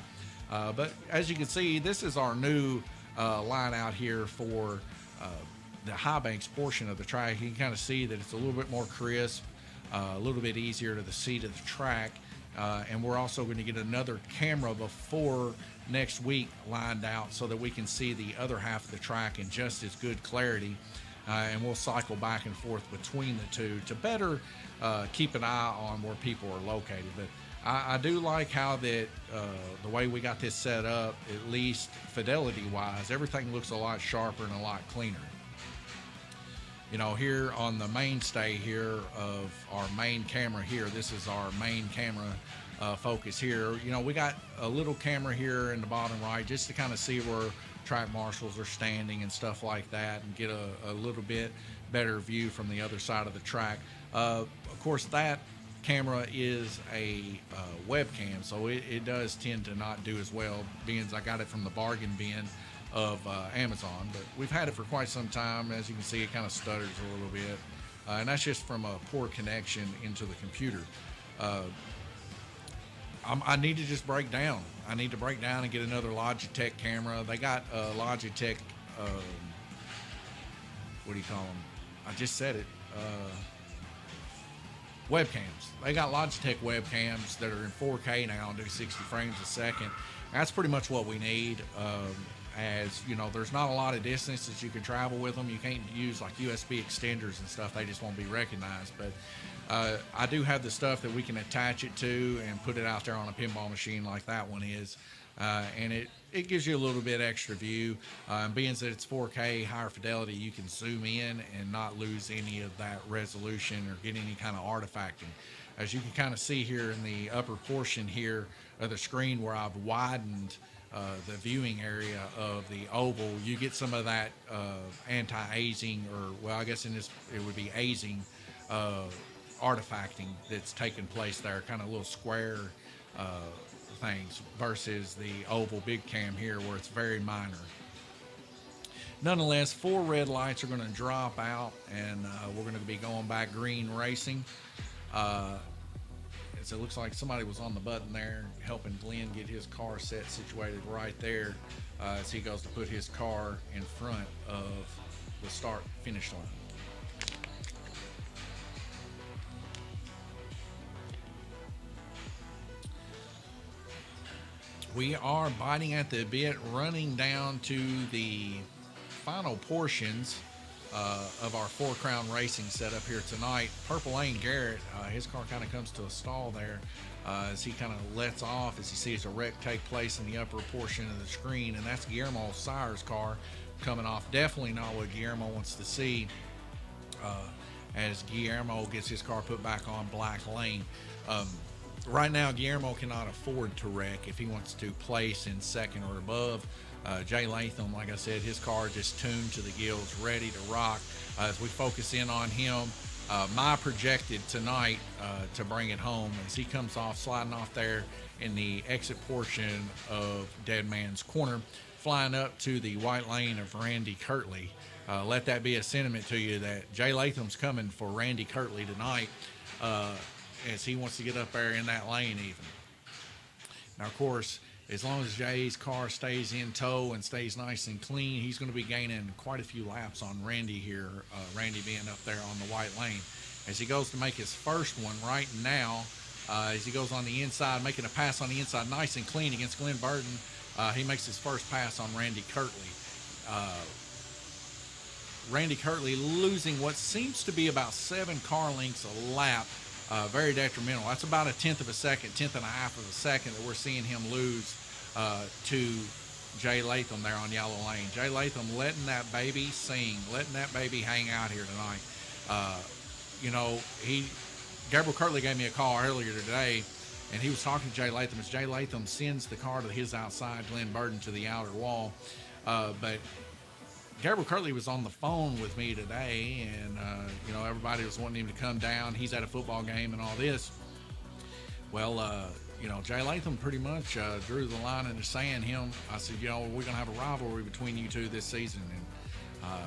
But as you can see, this is our new line out here for the high banks portion of the track. You can kind of see that it's a little bit more crisp, a little bit easier to the seat of the track. And we're also going to get another camera before next week lined out so that we can see the other half of the track in just as good clarity. And we'll cycle back and forth between the two to better keep an eye on where people are located. But I do like how that the way we got this set up, at least fidelity-wise, everything looks a lot sharper and a lot cleaner. Here on the mainstay here of our main camera here, this is our main camera focus here. We got a little camera here in the bottom right just to kind of see where track marshals are standing and stuff like that, and get a little bit better view from the other side of the track. Of course, that camera is a webcam, so it does tend to not do as well, being as I got it from the bargain bin of Amazon. But we've had it for quite some time. As you can see, it kind of stutters a little bit, and that's just from a poor connection into the computer. I need to just break down. I need to break down and get another Logitech camera. They got Logitech, what do you call them? I just said it. Webcams. They got Logitech webcams that are in 4K now and do 60 frames a second. That's pretty much what we need. As there's not a lot of distance that you can travel with them. You can't use like USB extenders and stuff. They just won't be recognized. But I do have the stuff that we can attach it to and put it out there on a pinball machine like that one is. And it gives you a little bit extra view. Being that it's 4K, higher fidelity, you can zoom in and not lose any of that resolution or get any kind of artifacting. As you can kind of see here in the upper portion here of the screen where I've widened the viewing area of the oval, you get some of that anti-azing, or well, I guess in this it would be azing artifacting that's taking place there, kind of little square things, versus the oval big cam here where it's very minor. Nonetheless, 4 red lights are going to drop out, and we're going to be going back green racing. So it looks like somebody was on the button there helping Glenn get his car set situated right there as he goes to put his car in front of the start finish line. We are biting at the bit, running down to the final portions of our Four Crown Racing setup here tonight. Purple Lane Garrett, his car kind of comes to a stall there as he kind of lets off as he sees a wreck take place in the upper portion of the screen, and that's Guillermo Sire's car coming off. Definitely not what Guillermo wants to see as Guillermo gets his car put back on black lane. Right now, Guillermo cannot afford to wreck if he wants to place in second or above. Jay Latham, like I said, his car just tuned to the gills, ready to rock. As we focus in on him, my projected tonight to bring it home as he comes off, sliding off there in the exit portion of Dead Man's Corner, flying up to the white lane of Randy Kirtley. Let that be a sentiment to you that Jay Latham's coming for Randy Kirtley tonight as he wants to get up there in that lane even. Now, of course, as long as Jay's car stays in tow and stays nice and clean, he's going to be gaining quite a few laps on Randy here, Randy being up there on the white lane. As he goes to make his first one right now, as he goes on the inside, making a pass on the inside nice and clean against Glenn Burton, he makes his first pass on Randy Kirtley. Randy Kirtley losing what seems to be about 7 car lengths a lap. Very detrimental. That's about a tenth of a half of a second that we're seeing him lose to Jay Latham there on yellow lane. Jay Latham letting that baby sing, letting that baby hang out here tonight. Gabriel Kirtley gave me a call earlier today, and he was talking to Jay Latham as Jay Latham sends the car to his outside, Glenn Burton to the outer wall. But Gabriel Kirtley was on the phone with me today, and everybody was wanting him to come down. He's at a football game and all this. Well, Jay Latham pretty much drew the line in the sand. I said, we're going to have a rivalry between you two this season. And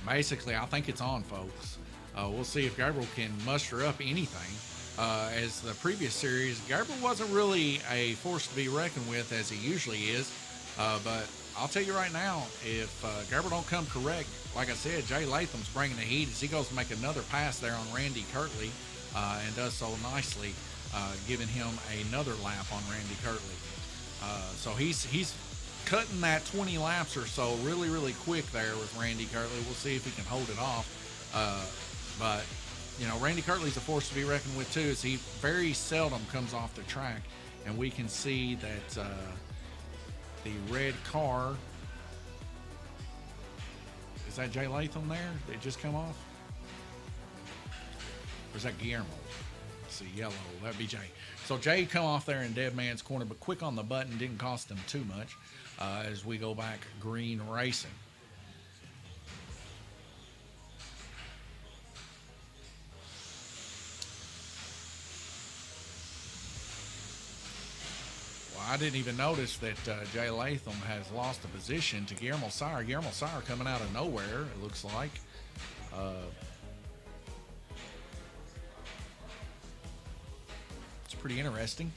basically, I think it's on, folks. We'll see if Gabriel can muster up anything. As the previous series, Gabriel wasn't really a force to be reckoned with as he usually is. But I'll tell you right now, if Gabriel don't come correct, like I said, Jay Latham's bringing the heat as he goes to make another pass there on Randy Kirtley and does so nicely, giving him another lap on Randy Kirtley. So he's cutting that 20 laps or so really, really quick there with Randy Kirtley. We'll see if he can hold it off. But Randy Kirtley's a force to be reckoned with too, as he very seldom comes off the track. And we can see that the red car, is that Jay Latham there? Did it just come off? Or is that Guillermo? Let's see, yellow, that'd be Jay. So Jay come off there in Dead Man's Corner, but quick on the button, didn't cost him too much as we go back green racing. I didn't even notice that Jay Latham has lost a position to Guillermo Sire. Guillermo Sire coming out of nowhere, it looks like. It's pretty interesting.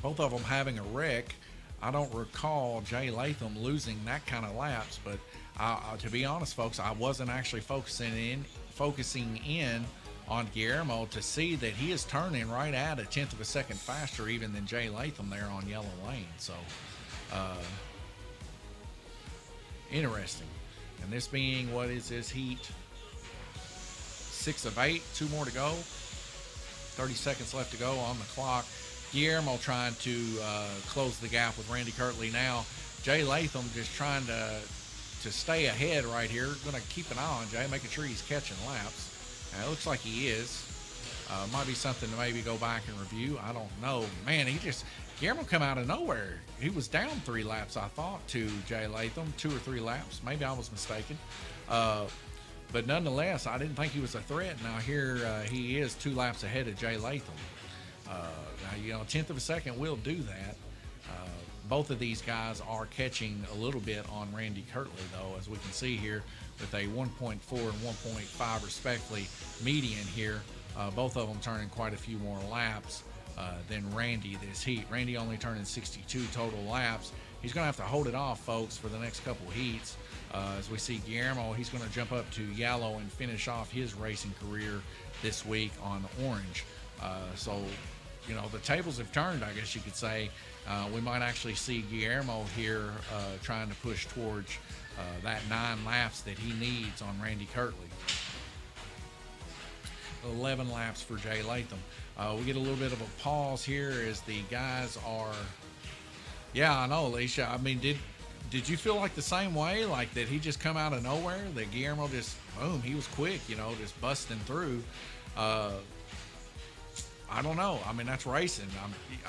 Both of them having a wreck. I don't recall Jay Latham losing that kind of laps, but to be honest, folks, I wasn't actually focusing in on Guillermo to see that he is turning right at a tenth of a second faster even than Jay Latham there on yellow lane. So interesting. And this being, what is this heat? 6 of 8, 2 more to go. 30 seconds left to go on the clock. Guillermo trying to close the gap with Randy Kirtley now. Jay Latham just trying to stay ahead right here. Going to keep an eye on Jay, making sure he's catching laps. It looks like he is. Might be something to maybe go back and review. I don't know. Man, Guillermo come out of nowhere. He was down 3 laps, I thought, to Jay Latham. 2 or 3 laps. Maybe I was mistaken. But nonetheless, I didn't think he was a threat. Now here he is 2 laps ahead of Jay Latham. Now, a tenth of a second will do that. Both of these guys are catching a little bit on Randy Kirtley, though, as we can see here with a 1.4 and 1.5 respectively median here. Both of them turning quite a few more laps than Randy this heat. Randy only turning 62 total laps. He's going to have to hold it off, folks, for the next couple heats. As we see Guillermo, he's going to jump up to yellow and finish off his racing career this week on orange. So the tables have turned, I guess you could say. We might actually see Guillermo here trying to push towards that 9 laps that he needs on Randy Kirtley. 11 laps for Jay Latham. We get a little bit of a pause here as the guys are. Yeah, I know, Alicia. I mean, did you feel like the same way? Like that he just come out of nowhere? That Guillermo just, boom, he was quick, just busting through. I don't know. I mean, that's racing.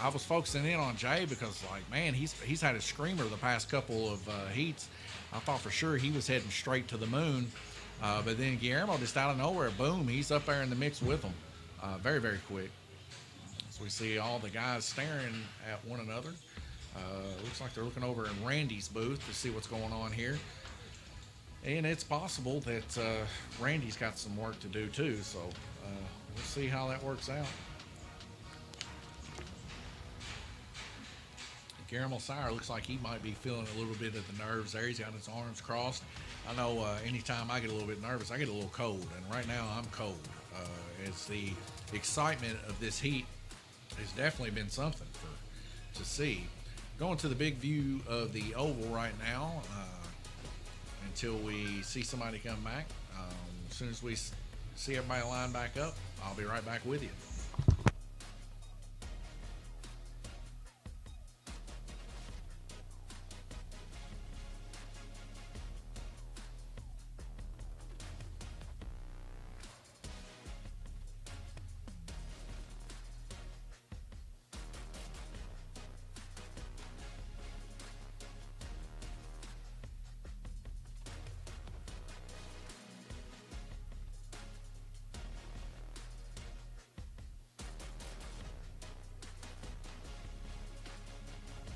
I was focusing in on Jay because, like, man, he's had a screamer the past couple of heats. I thought for sure he was heading straight to the moon. But then Guillermo just out of nowhere, boom, he's up there in the mix with them. Very, very quick. So we see all the guys staring at one another. Looks like they're looking over in Randy's booth to see what's going on here. And it's possible that Randy's got some work to do too. So we'll see how that works out. Guillermo Sire looks like he might be feeling a little bit of the nerves there. He's got his arms crossed. I know anytime I get a little bit nervous, I get a little cold. And right now I'm cold. It's the excitement of this heat has definitely been something to see. Going to the big view of the oval right now until we see somebody come back. As soon as we see everybody line back up, I'll be right back with you.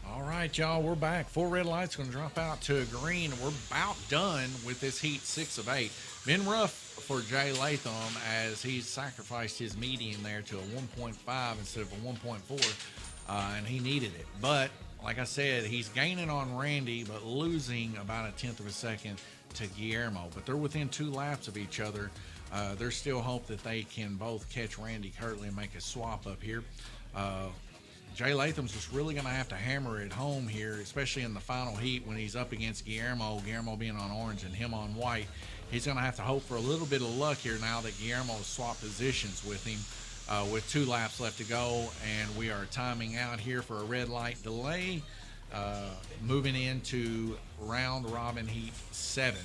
All right, y'all, we're back. 4 red lights going to drop out to a green. We're about done with this heat 6 of 8. Been rough for Jay Latham as he's sacrificed his median there to a 1.5 instead of a 1.4, and he needed it. But like I said, he's gaining on Randy, but losing about a 1/10 of a second to Guillermo. But they're within 2 laps of each other. There's still hope that they can both catch Randy Kirtley and make a swap up here. Jay Latham's just really going to have to hammer it home here, especially in the final heat when he's up against Guillermo being on orange and him on white. He's going to have to hope for a little bit of luck here now that Guillermo's swapped positions with him with 2 laps left to go, and we are timing out here for a red light delay, moving into round robin heat 7.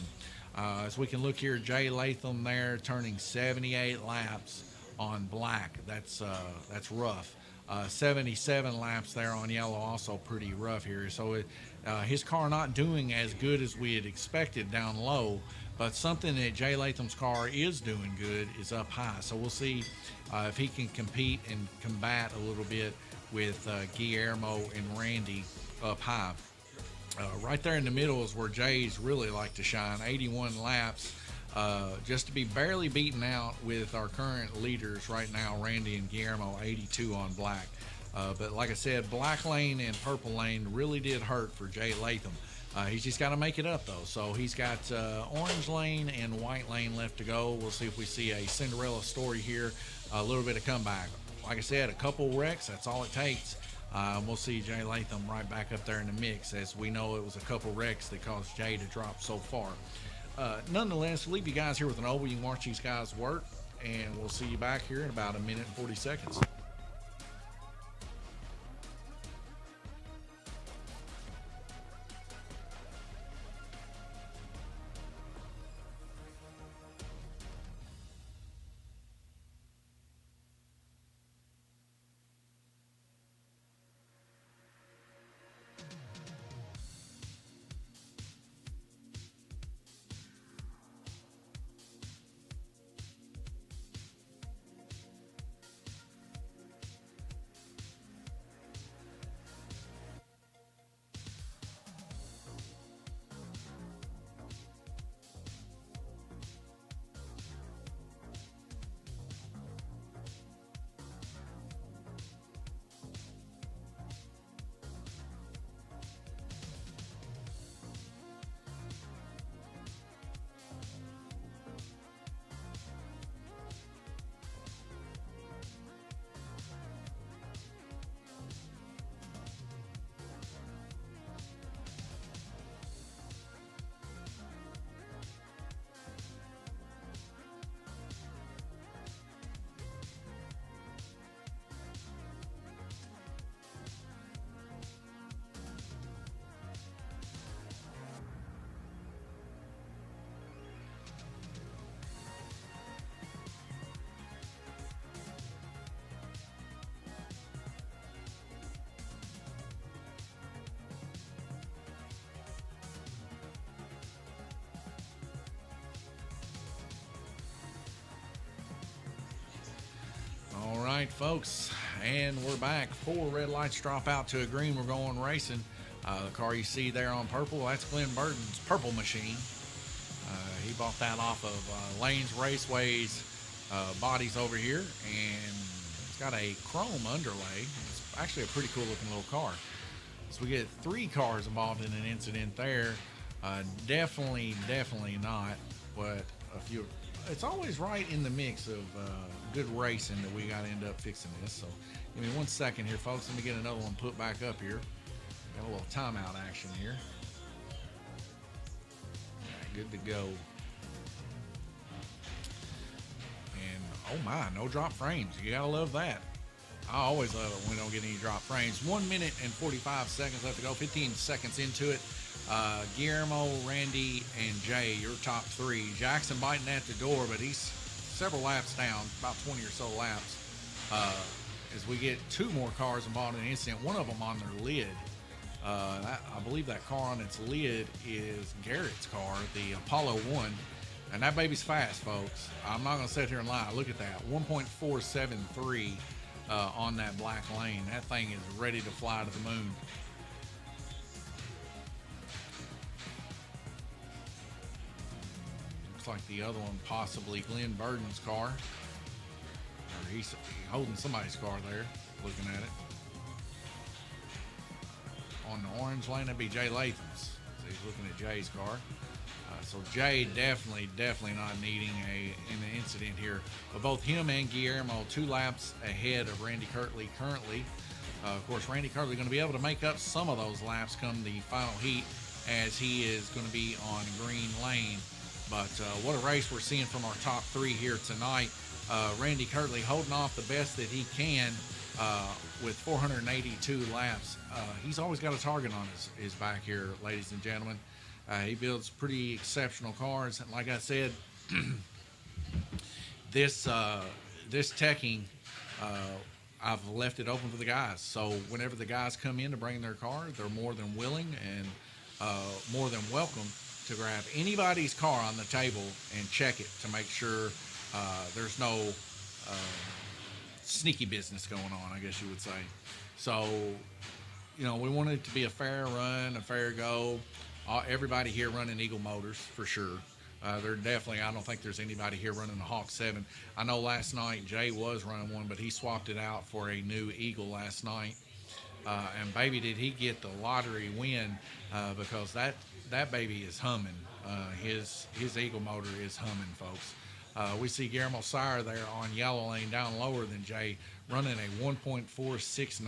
As we can look here, Jay Latham there turning 78 laps on black. That's rough. 77 laps there on yellow, also pretty rough here. So his car not doing as good as we had expected down low, but something that Jay Latham's car is doing good is up high. So we'll see if he can compete and combat a little bit with Guillermo and Randy up high. Right there in the middle is where Jay's really like to shine. 81 laps. Just to be barely beaten out with our current leaders right now, Randy and Guillermo, 82 on black. But like I said, black lane and purple lane really did hurt for Jay Latham. He's just got to make it up, though. So he's got orange lane and white lane left to go. We'll see if we see a Cinderella story here, a little bit of comeback. Like I said, a couple wrecks, that's all it takes. We'll see Jay Latham right back up there in the mix, as we know it was a couple wrecks that caused Jay to drop so far. Nonetheless, we'll leave you guys here with an oval. You can watch these guys work, and we'll see you back here in about a minute and 40 seconds. right, folks, and we're back. 4 red lights drop out to a green. We're going racing. The car you see there on purple, that's Glenn Burton's Purple Machine. He bought that off of Lanes Raceway's bodies over here, and it's got a chrome underlay. It's actually a pretty cool looking little car. So we get 3 cars involved in an incident there. Definitely not, but a few. It's always right in the mix of good racing that we got to end up fixing this. So give me 1 second here, folks. Let me get another one put back up here. Got a little timeout action here. All right, good to go. And oh my, no drop frames. You gotta love that. I always love it when we don't get any drop frames. 1 minute and 45 seconds left to go. 15 seconds into it. Guillermo, Randy, and Jay, your top 3. Jackson biting at the door, but he's several laps down, about 20 or so laps. As we get 2 more cars involved in the incident, one of them on their lid. I believe that car on its lid is Garrett's car, the Apollo 1. And that baby's fast, folks. I'm not going to sit here and lie. Look at that. 1.473 on that black lane. That thing is ready to fly to the moon. Looks like the other one possibly Glenn Burton's car. Or he's holding somebody's car there, looking at it. On the orange lane, that'd be Jay Latham's. So he's looking at Jay's car. So Jay definitely not needing an incident here. But both him and Guillermo 2 laps ahead of Randy Kirtley currently. Of course, Randy Kirtley going to be able to make up some of those laps come the final heat, as he is going to be on green lane. But what a race we're seeing from our top 3 here tonight. Randy Kirtley holding off the best that he can with 482 laps. He's always got a target on his back here, ladies and gentlemen. He builds pretty exceptional cars. And like I said, this teching, I've left it open for the guys. So whenever the guys come in to bring their car, they're more than willing and more than welcome to grab anybody's car on the table and check it to make sure there's no sneaky business going on, I guess you would say. So, we want it to be a fair run, a fair go. Everybody here running Eagle Motors for sure. They're definitely, I don't think there's anybody here running a Hawk 7. I know last night Jay was running one, but he swapped it out for a new Eagle last night. And baby, did he get the lottery win, because that baby is humming. His Eagle motor is humming, folks. We see Guillermo Sire there on yellow lane down lower than Jay, running a 1.469.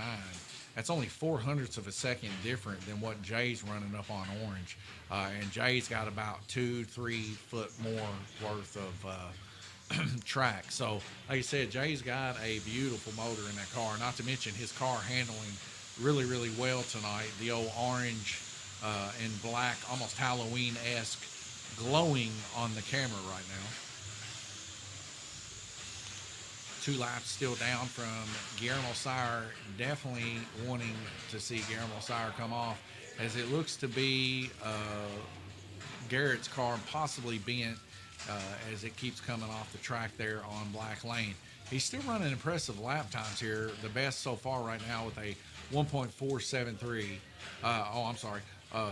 That's only 0.04 of a second different than what Jay's running up on orange. And Jay's got about 2-3 foot more worth of track. So, like I said, Jay's got a beautiful motor in that car, not to mention his car handling really, really well tonight. The old orange and black, almost Halloween-esque, glowing on the camera right now. 2 laps still down from Guillermo Sire. Definitely wanting to see Guillermo Sire come off, as it looks to be Garrett's car possibly bent as it keeps coming off the track there on black lane. He's still running impressive lap times here. The best so far right now with a 1.473.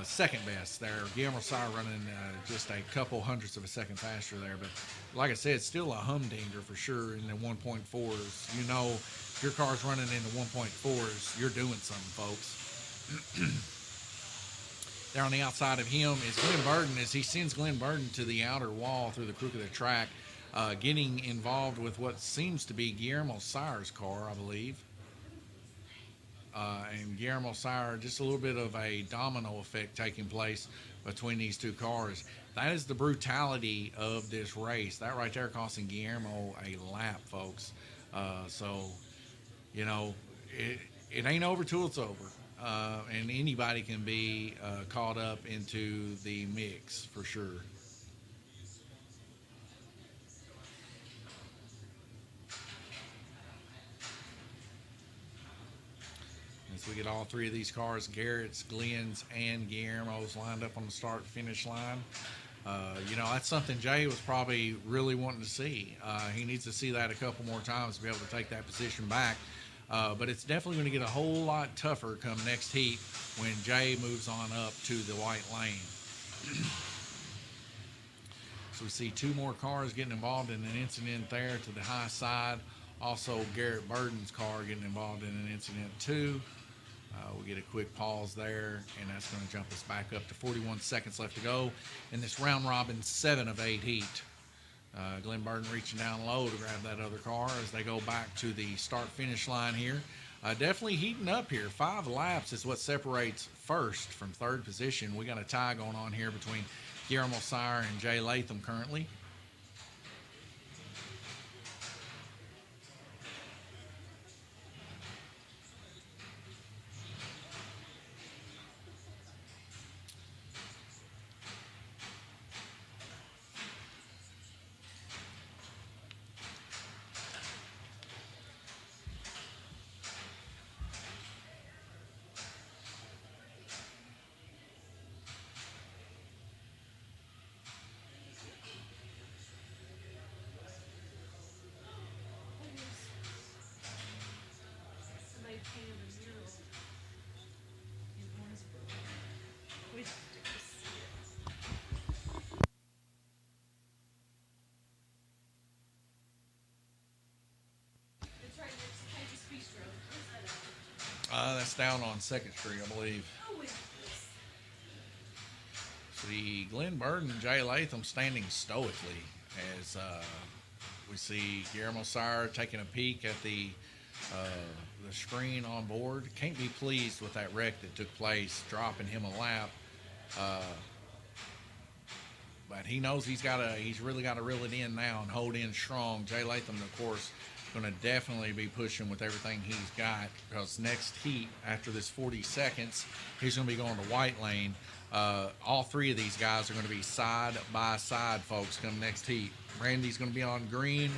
Second best there. Guillermo Sire running just a couple hundredths of a second faster there. But like I said, still a humdinger for sure in the 1.4s. If your car's running in the 1.4s, you're doing something, folks. There on the outside of him is Glenn Burton, as he sends Glenn Burton to the outer wall through the crook of the track, getting involved with what seems to be Guillermo Sire's car, I believe. And Guillermo Sire, just a little bit of a domino effect taking place between these 2 cars. That is the brutality of this race. That right there costing Guillermo a lap, folks. It ain't over till it's over. And anybody can be caught up into the mix for sure. As we get all 3 of these cars, Garrett's, Glenn's, and Guillermo's lined up on the start-finish line. That's something Jay was probably really wanting to see. He needs to see that a couple more times to be able to take that position back. But it's definitely going to get a whole lot tougher come next heat when Jay moves on up to the white lane. So we see two more cars getting involved in an incident there to the high side. Also, Garrett Burden's car getting involved in an incident too. We get a quick pause there, and that's going to jump us back up to 41 seconds left to go in this round robin 7 of 8 heat. Glenn Burden reaching down low to grab that other car as they go back to the start-finish line here. Definitely heating up here. 5 laps is what separates first from third position. We got a tie going on here between Guillermo Sire and Jay Latham currently. Somebody painted a mural in Owensboro. We have to go see it. It's right next to Kansas Bistro. Where's that at? That's down on 2nd Street, I believe. Oh, it's this. See Glenn Burden and Jay Latham standing stoically as we see Guillermo Sire taking a peek at the screen on board. Can't be pleased with that wreck that took place, dropping him a lap. But he knows he's really got to reel it in now and hold in strong. Jay Latham, of course, going to definitely be pushing with everything he's got, because next heat, after this 40 seconds, he's going to be going to white lane. All 3 of these guys are going to be side by side, folks, come next heat. Randy's going to be on green.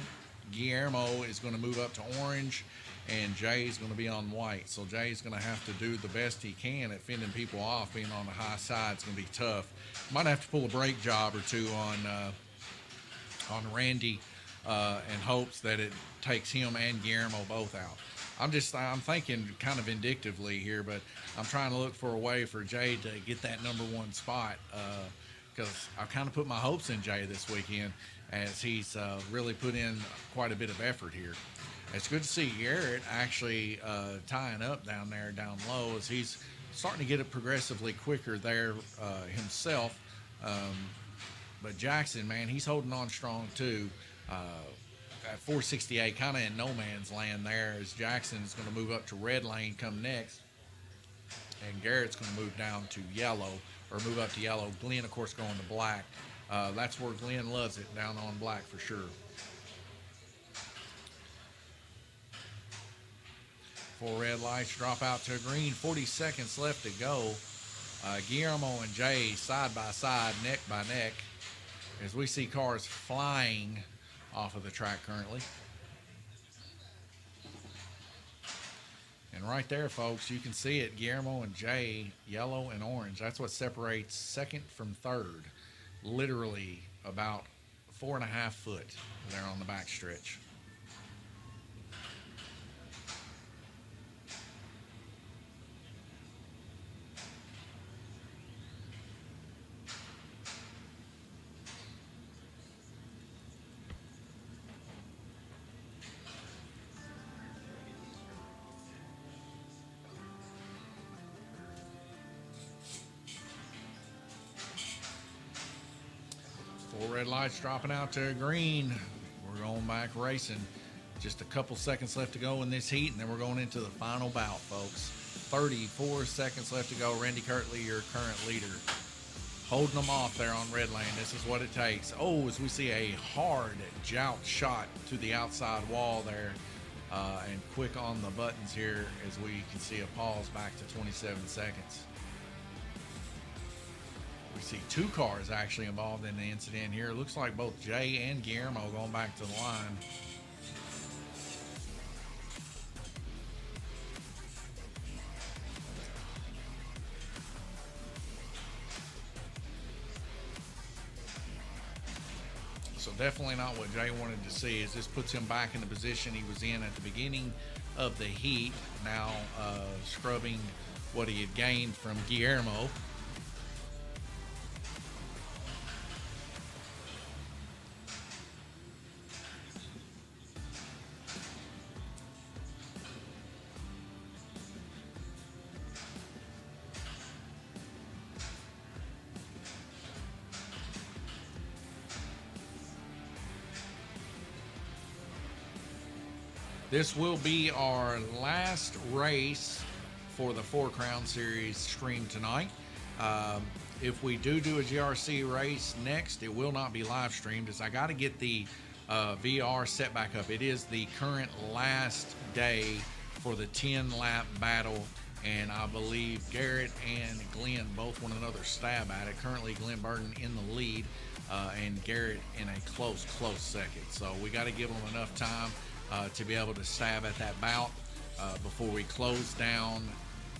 Guillermo is going to move up to orange, and Jay's going to be on white. So Jay's going to have to do the best he can at fending people off. Being on the high side is going to be tough. Might have to pull a brake job or two on Randy in hopes that it takes him and Guillermo both out. I'm thinking kind of vindictively here, but I'm trying to look for a way for Jay to get that number 1 spot, because I kind of put my hopes in Jay this weekend, as he's really put in quite a bit of effort here. It's good to see Garrett actually tying up down there, down low, as he's starting to get it progressively quicker there himself. But Jackson, man, he's holding on strong too. At 468, kind of in no man's land there, as Jackson is going to move up to red lane come next, and Garrett's going to move down to yellow, or move up to yellow. Glenn, of course, going to black. That's where Glenn loves it, down on black for sure. 4 red lights drop out to green. 40 seconds left to go. Guillermo and Jay side by side, neck by neck, as we see cars flying off of the track currently. And right there, folks, you can see it. Guillermo and Jay, yellow and orange. That's what separates second from third. Literally about 4.5 foot there on the back stretch. Four red lights dropping out to green. We're going back racing. Just a couple seconds left to go in this heat, and then we're going into the final bout, folks. 34 seconds left to go. Randy Kirtley, your current leader, holding them off there on red lane. This is what it takes. Oh, as we see a hard jout shot to the outside wall there, and quick on the buttons here, as we can see a pause back to 27 seconds. We see two cars actually involved in the incident here. It looks like both Jay and Guillermo going back to the line. definitely not what Jay wanted to see. Is this puts him back in the position he was in at the beginning of the heat. Now scrubbing what he had gained from Guillermo. This will be our last race for the Four Crown Series stream tonight. If we do a GRC race next, it will not be live streamed, as I got to get the VR set back up. It is the current last day for the 10-lap battle, and I believe Garrett and Glenn both want another stab at it. Currently, Glenn Burton in the lead, and Garrett in a close second. So we got to give them enough time to be able to stab at that bout before we close down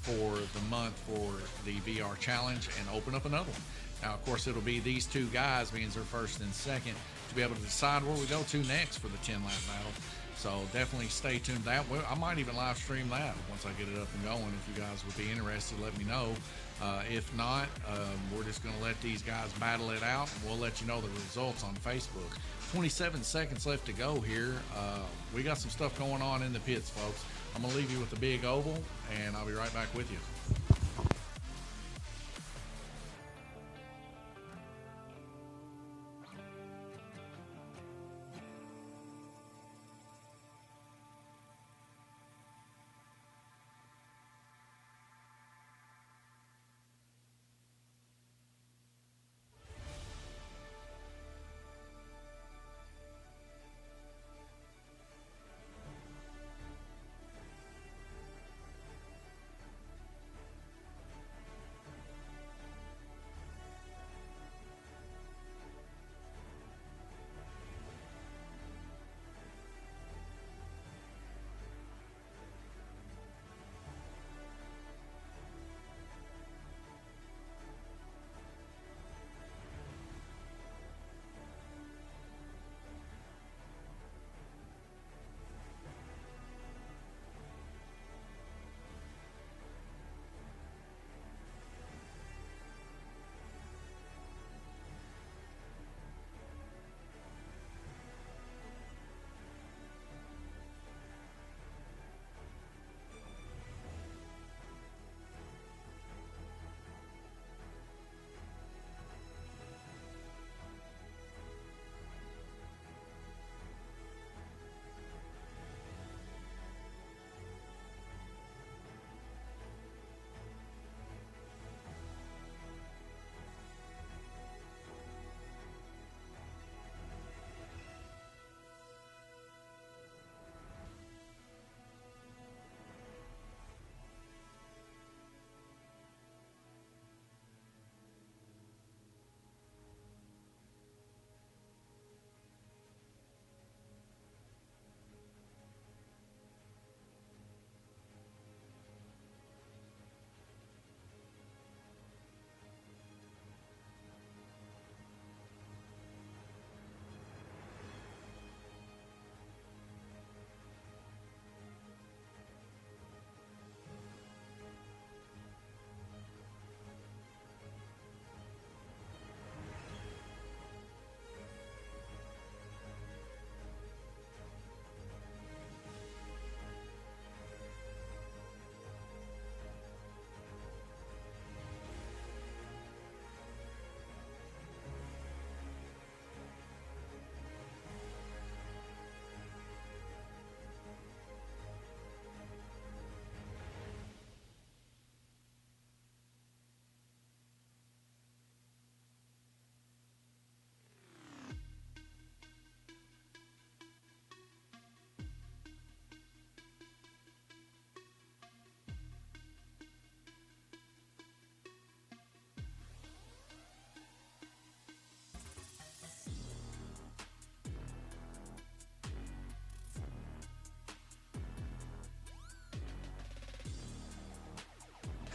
for the month for the VR challenge and open up another one. Now, of course, it'll be these two guys, being their first and second, to be able to decide where we go to next for the 10-lap battle. So definitely stay tuned to that. I might even live stream that once I get it up and going. If you guys would be interested, let me know. If not, we're just going to let these guys battle it out, and we'll let you know the results on Facebook. 27 seconds left to go here. We got some stuff going on in the pits, folks. I'm going to leave you with the big oval, and I'll be right back with you.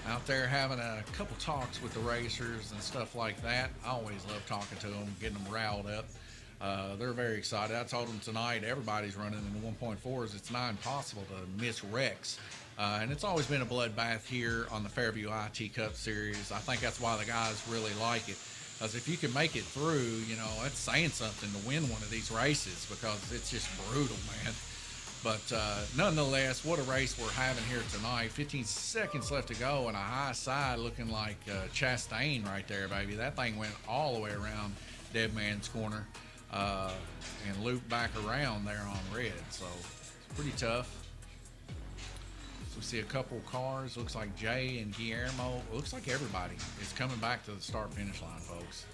Out there having a couple talks with the racers and stuff like that. I always love talking to them, getting them riled up. They're very excited. I told them tonight everybody's running in the 1.4s. It's not impossible to miss wrecks. And it's always been a bloodbath here on the Fairview IT Cup Series. I think that's why the guys really like it. Because if you can make it through, that's saying something to win one of these races because it's just brutal, man. But nonetheless, what a race we're having here tonight. 15 seconds left to go, and a high side looking like Chastain right there, baby. That thing went all the way around Dead Man's Corner and looped back around there on red. So it's pretty tough. So we see a couple cars. Looks like Jay and Guillermo. Looks like everybody is coming back to the start-finish line, folks.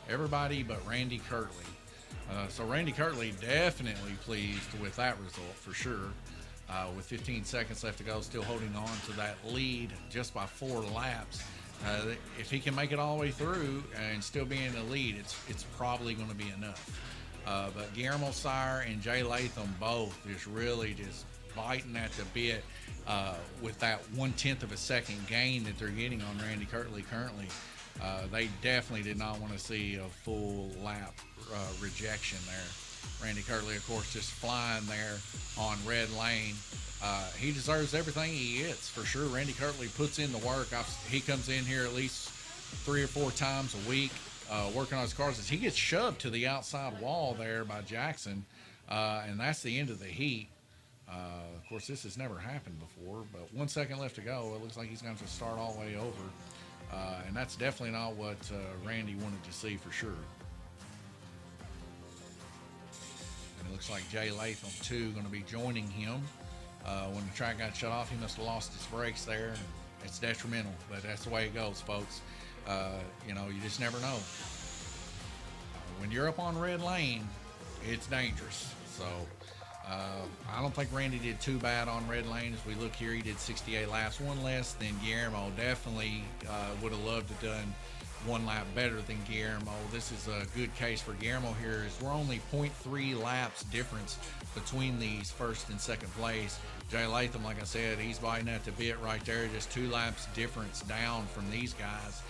Everybody but Randy Kirtley. So Randy Kirtley definitely pleased with that result for sure. With 15 seconds left to go, still holding on to that lead just by 4 laps. If he can make it all the way through and still be in the lead, it's probably going to be enough. But Guillermo Sire and Jay Latham both really just biting at the bit with that 1/10 of a second gain that they're getting on Randy Kirtley currently. They definitely did not want to see a full lap rejection there. Randy Kirtley, of course, just flying there on red lane. He deserves everything he gets for sure. Randy Kirtley puts in the work. He comes in here at least 3 or 4 times a week working on his cars. As he gets shoved to the outside wall there by Jackson, and that's the end of the heat. Of course, this has never happened before, but 1 second left to go. It looks like he's going to start all the way over. And that's definitely not what Randy wanted to see for sure. And it looks like Jay Latham, too, going to be joining him. When the track got shut off, he must have lost his brakes there. It's detrimental, but that's the way it goes, folks. You just never know. When you're up on red lane, it's dangerous. So I don't think Randy did too bad on red lane. As we look here, he did 68 laps, 1 less than Guillermo. Definitely would have loved to have done 1 lap better than Guillermo. This is a good case for Guillermo here, as we're only 0.3 laps difference between these first and second place. Jay Latham, like I said, he's biting at the bit right there, just 2 laps difference down from these guys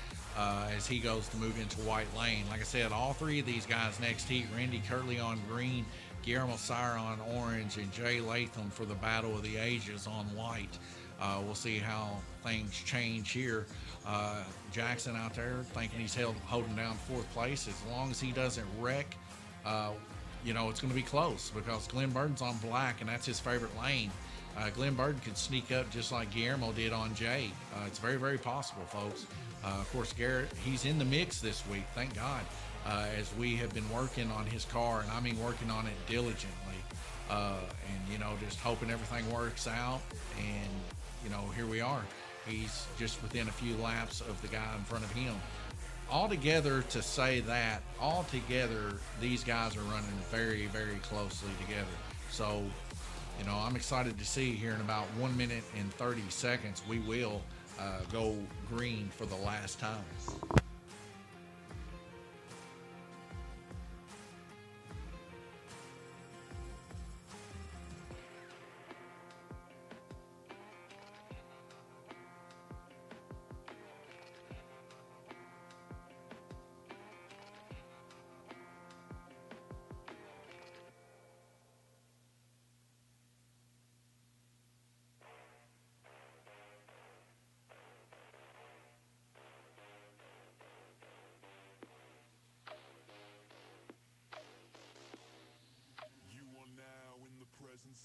as he goes to move into white lane. Like I said, all 3 of these guys next heat, Randy Kirtley on green, Guillermo Sire on orange, and Jay Latham for the battle of the ages on white. We'll see how things change here. Jackson out there thinking he's holding down 4th place. As long as he doesn't wreck, it's going to be close because Glenn Burton's on black, and that's his favorite lane. Glenn Burton could sneak up just like Guillermo did on Jay. It's very, very possible, folks. Of course, Garrett, he's in the mix this week, thank God, as we have been working on his car, and I mean working on it diligently. Just hoping everything works out, and, here we are. He's just within a few laps of the guy in front of him. Altogether, these guys are running very, very closely together. So, I'm excited to see here in about 1 minute and 30 seconds, we will go green for the last time.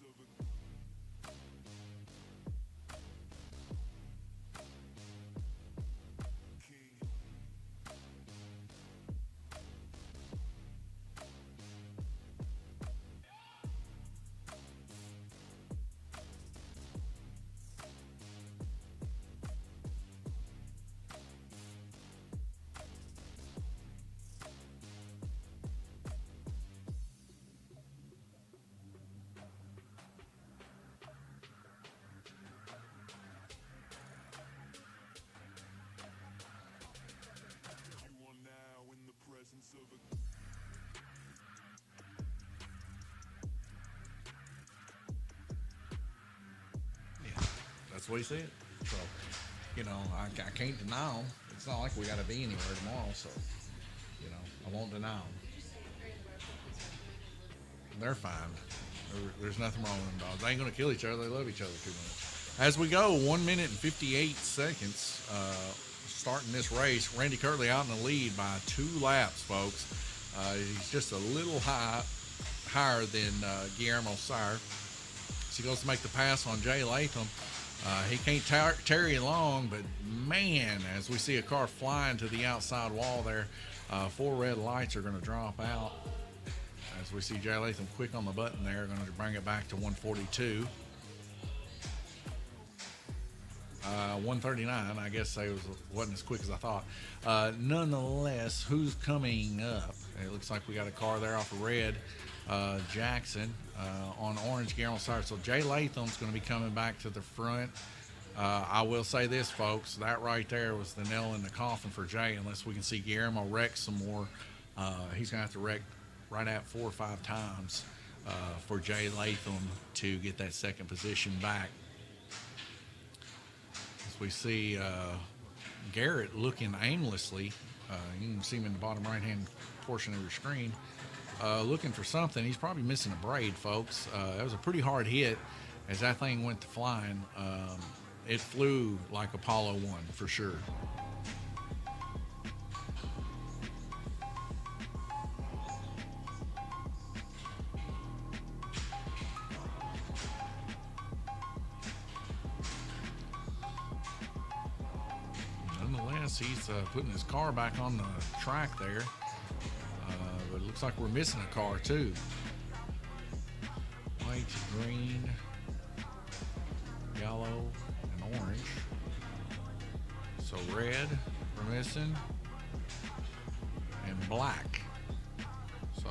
Of a That's what he said. So, I can't deny him. It's not like we got to be anywhere tomorrow, so, I won't deny him. they're fine. There's nothing wrong with them dogs. They ain't gonna kill each other. They love each other too much. As we go, 1 minute and 58 seconds. Starting this race, Randy Kirtley out in the lead by 2 laps, folks. He's just a little higher than Guillermo Sire. So he goes to make the pass on Jay Latham. He can't tarry long, but man, as we see a car flying to the outside wall there, 4 red lights are going to drop out. As we see Jay Latham quick on the button there, going to bring it back to 142. 139, I guess I wasn't as quick as I thought. Nonetheless, who's coming up? It looks like we got a car there off of red. Jackson on orange, Guillermo Sire. So Jay Latham's going to be coming back to the front. I will say this, folks, that right there was the nail in the coffin for Jay. Unless we can see Guillermo wreck some more, he's going to have to wreck right at 4 or 5 times for Jay Latham to get that second position back. As we see Garrett looking aimlessly, you can see him in the bottom right-hand portion of your screen, looking for something. He's probably missing a braid, folks. That was a pretty hard hit as that thing went to flying. It flew like Apollo 1 for sure. Nonetheless, he's putting his car back on the track there. But it looks like we're missing a car too. White, green, yellow, and orange. So red we're missing, and black. So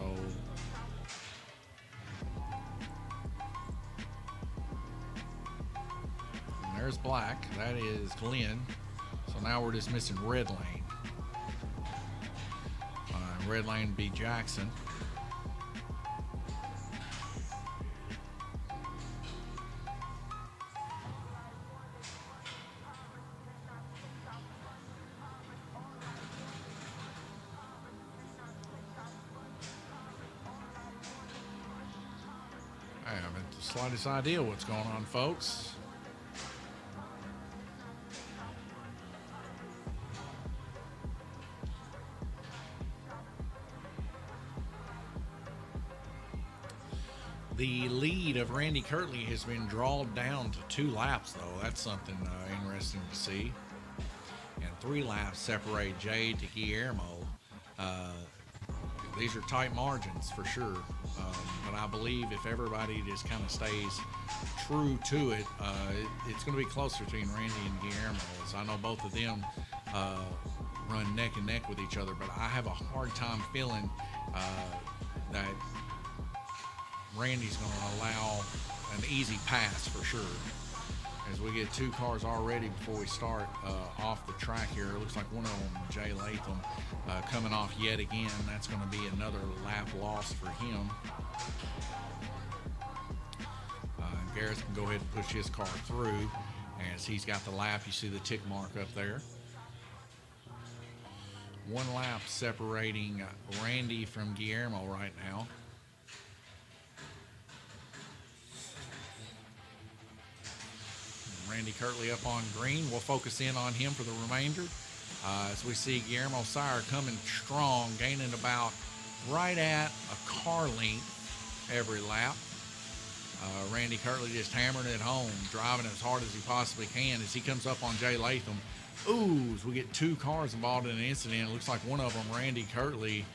and there's black. That is Glenn. So now we're just missing red lane. Red lane B Jackson. I haven't the slightest idea what's going on, folks. The lead of Randy Kirtley has been drawn down to 2 laps, though. That's something interesting to see. And 3 laps separate Jay to Guillermo. These are tight margins for sure. But I believe if everybody just kind of stays true to it, it's going to be closer between Randy and Guillermo. So I know both of them run neck and neck with each other, but I have a hard time feeling that Randy's going to allow an easy pass for sure. As we get 2 cars already before we start off the track here. It looks like one of them, Jay Latham, coming off yet again. That's going to be another lap loss for him. Garrett can go ahead and push his car through as he's got the lap. You see the tick mark up there. 1 lap separating Randy from Guillermo right now. Randy Kirtley up on green. We'll focus in on him for the remainder. As we see Guillermo Sire coming strong, gaining about right at a car length every lap. Randy Kirtley just hammering it home, driving as hard as he possibly can as he comes up on Jay Latham. Ooh, as we get 2 cars involved in an incident. It looks like one of them, Randy Kirtley,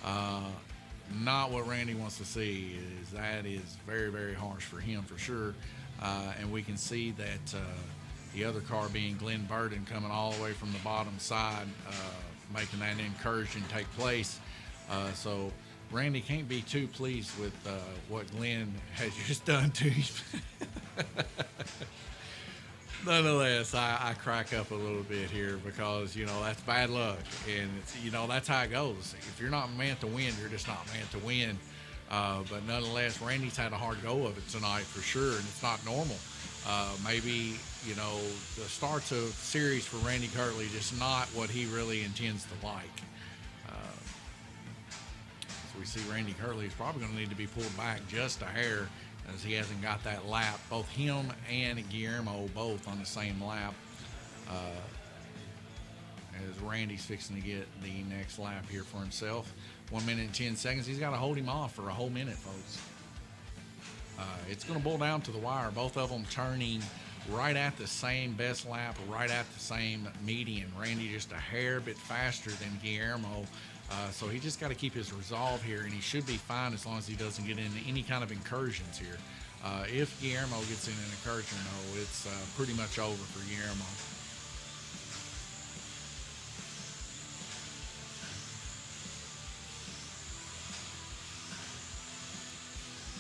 not what Randy wants to see. That is very, very harsh for him for sure. And we can see that the other car being Glenn Burden coming all the way from the bottom side, making that incursion take place. So Randy can't be too pleased with what Glenn has just done to him. Nonetheless, I crack up a little bit here because, that's bad luck. And, that's how it goes. If you're not meant to win, you're just not meant to win. But nonetheless, Randy's had a hard go of it tonight for sure, and it's not normal. Maybe, the starts of series for Randy Kirtley just not what he really intends to like. As we see Randy Curley is probably going to need to be pulled back just a hair as he hasn't got that lap. Both him and Guillermo both on the same lap. As Randy's fixing to get the next lap here for himself. 1 minute and 10 seconds. He's got to hold him off for a whole minute, folks. It's going to boil down to the wire. Both of them turning right at the same best lap, right at the same median. Randy just a hair bit faster than Guillermo. So he just got to keep his resolve here, and he should be fine as long as he doesn't get into any kind of incursions here. If Guillermo gets in an incursion, though, it's pretty much over for Guillermo.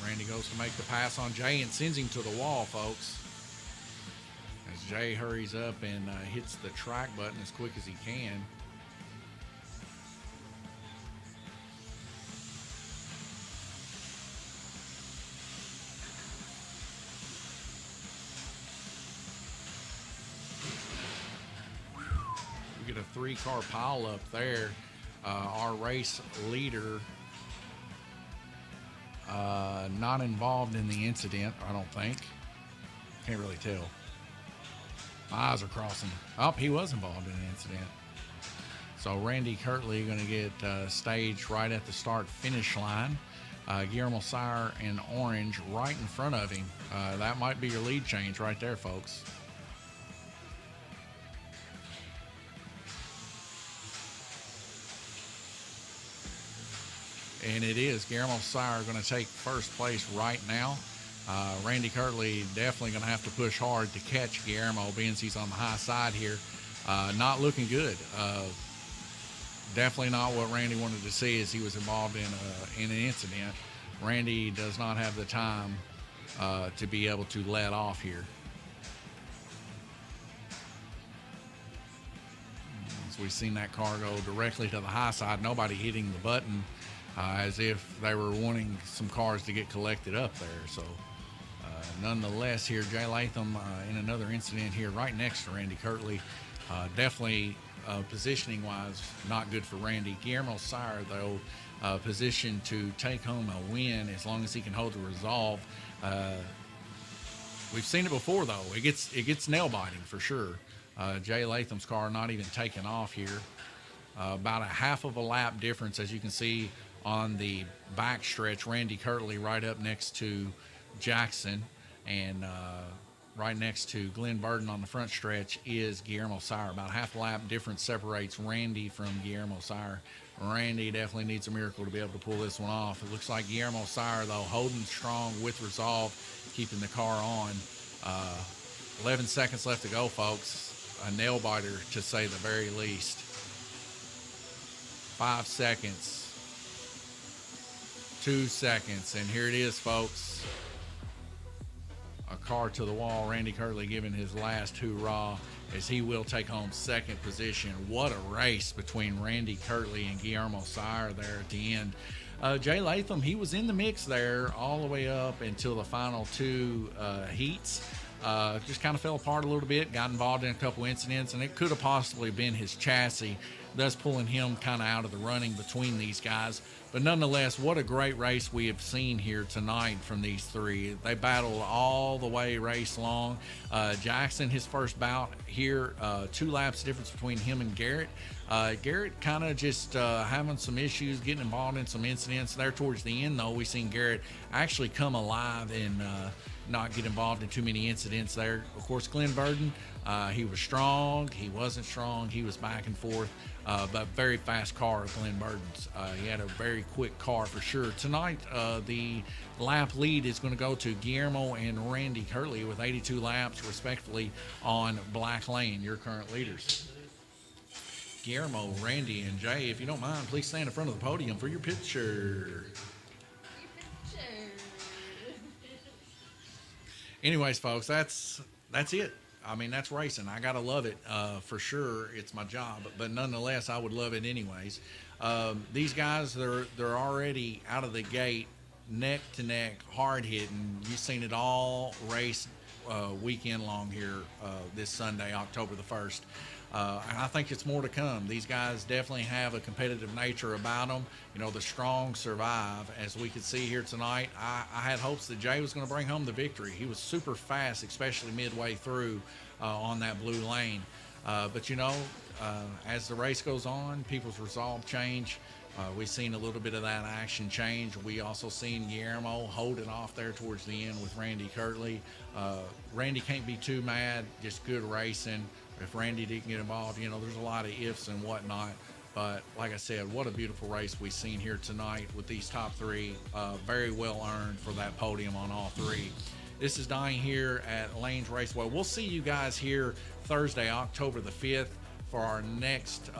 Randy goes to make the pass on Jay and sends him to the wall, folks. As Jay hurries up and hits the track button as quick as he can. We get a 3-car pile up there. Our race leader not involved in the incident, I don't think. Can't really tell. My eyes are crossing. Oh, he was involved in an incident. So Randy Curley going to get staged right at the start-finish line. Guillermo Sire in orange right in front of him. That might be your lead change right there, folks. And it is Guillermo Sire going to take first place right now. Randy Curley definitely going to have to push hard to catch Guillermo, being he's on the high side here. Not looking good. Definitely not what Randy wanted to see as he was involved in an incident. Randy does not have the time to be able to let off here. As we've seen that car go directly to the high side, nobody hitting the button. As if they were wanting some cars to get collected up there. So, nonetheless, here, Jay Latham in another incident here right next to Randy Curley. Definitely positioning-wise, not good for Randy. Guillermo Sire, though, positioned to take home a win as long as he can hold the resolve. We've seen it before, though. It gets nail-biting for sure. Jay Latham's car not even taking off here. About a half of a lap difference, as you can see on the back stretch. Randy Curley right up next to Jackson, and right next to Glenn Burden on the front stretch is Guillermo Sire. About half a lap difference separates Randy from Guillermo Sire. Randy definitely needs a miracle to be able to pull this one off. It looks like Guillermo Sire, though, holding strong with resolve, keeping the car on. 11 seconds left to go, folks. A nail-biter, to say the very least. 5 seconds. 2 seconds, and here it is, folks. A car to the wall. Randy Curley giving his last hoorah as he will take home second position. What a race between Randy Curley and Guillermo Sire there at the end. Jay Latham, he was in the mix there all the way up until the final 2 heats. Just kind of fell apart a little bit, got involved in a couple incidents, and it could have possibly been his chassis, thus pulling him kind of out of the running between these guys. But nonetheless, what a great race we have seen here tonight from these three. They battled all the way race long. Jackson, his first bout here, 2 laps difference between him and Garrett. Garrett kind of just having some issues, getting involved in some incidents. There towards the end, though, we seen Garrett actually come alive and not get involved in too many incidents there. Of course, Glenn Burden, he was strong, he wasn't strong, he was back and forth, but very fast car of Glenn Burden's. He had a very quick car for sure. Tonight, the lap lead is going to go to Guillermo and Randy Curley with 82 laps, respectively, on Black Lane, your current leaders. Guillermo, Randy, and Jay, if you don't mind, please stand in front of the podium for your picture. Anyways, folks, that's it. I mean, that's racing. I gotta love it for sure. It's my job, but nonetheless, I would love it anyways. These guys, they're already out of the gate, neck to neck, hard hitting. You've seen it all race weekend long here this Sunday, October the 1st. And I think it's more to come. These guys definitely have a competitive nature about them. You know, the strong survive. As we could see here tonight, I had hopes that Jay was going to bring home the victory. He was super fast, especially midway through on that blue lane. But, you know, as the race goes on, people's resolve change. We've seen a little bit of that action change. We also seen Guillermo hold it off there towards the end with Randy Kirtley. Randy can't be too mad, just good racing. If Randy didn't get involved, you know, there's a lot of ifs and whatnot. But like I said, what a beautiful race we've seen here tonight with these top three. Very well earned for that podium on all three. This is Donnie here at Lanes Raceway. We'll see you guys here Thursday, October the 5th. For our next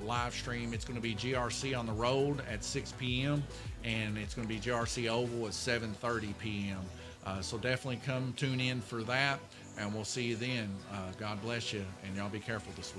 live stream. It's going to be GRC on the road at 6 p.m. and it's going to be GRC Oval at 7:30 p.m. So definitely come tune in for that, and we'll see you then. God bless you, and y'all be careful this week.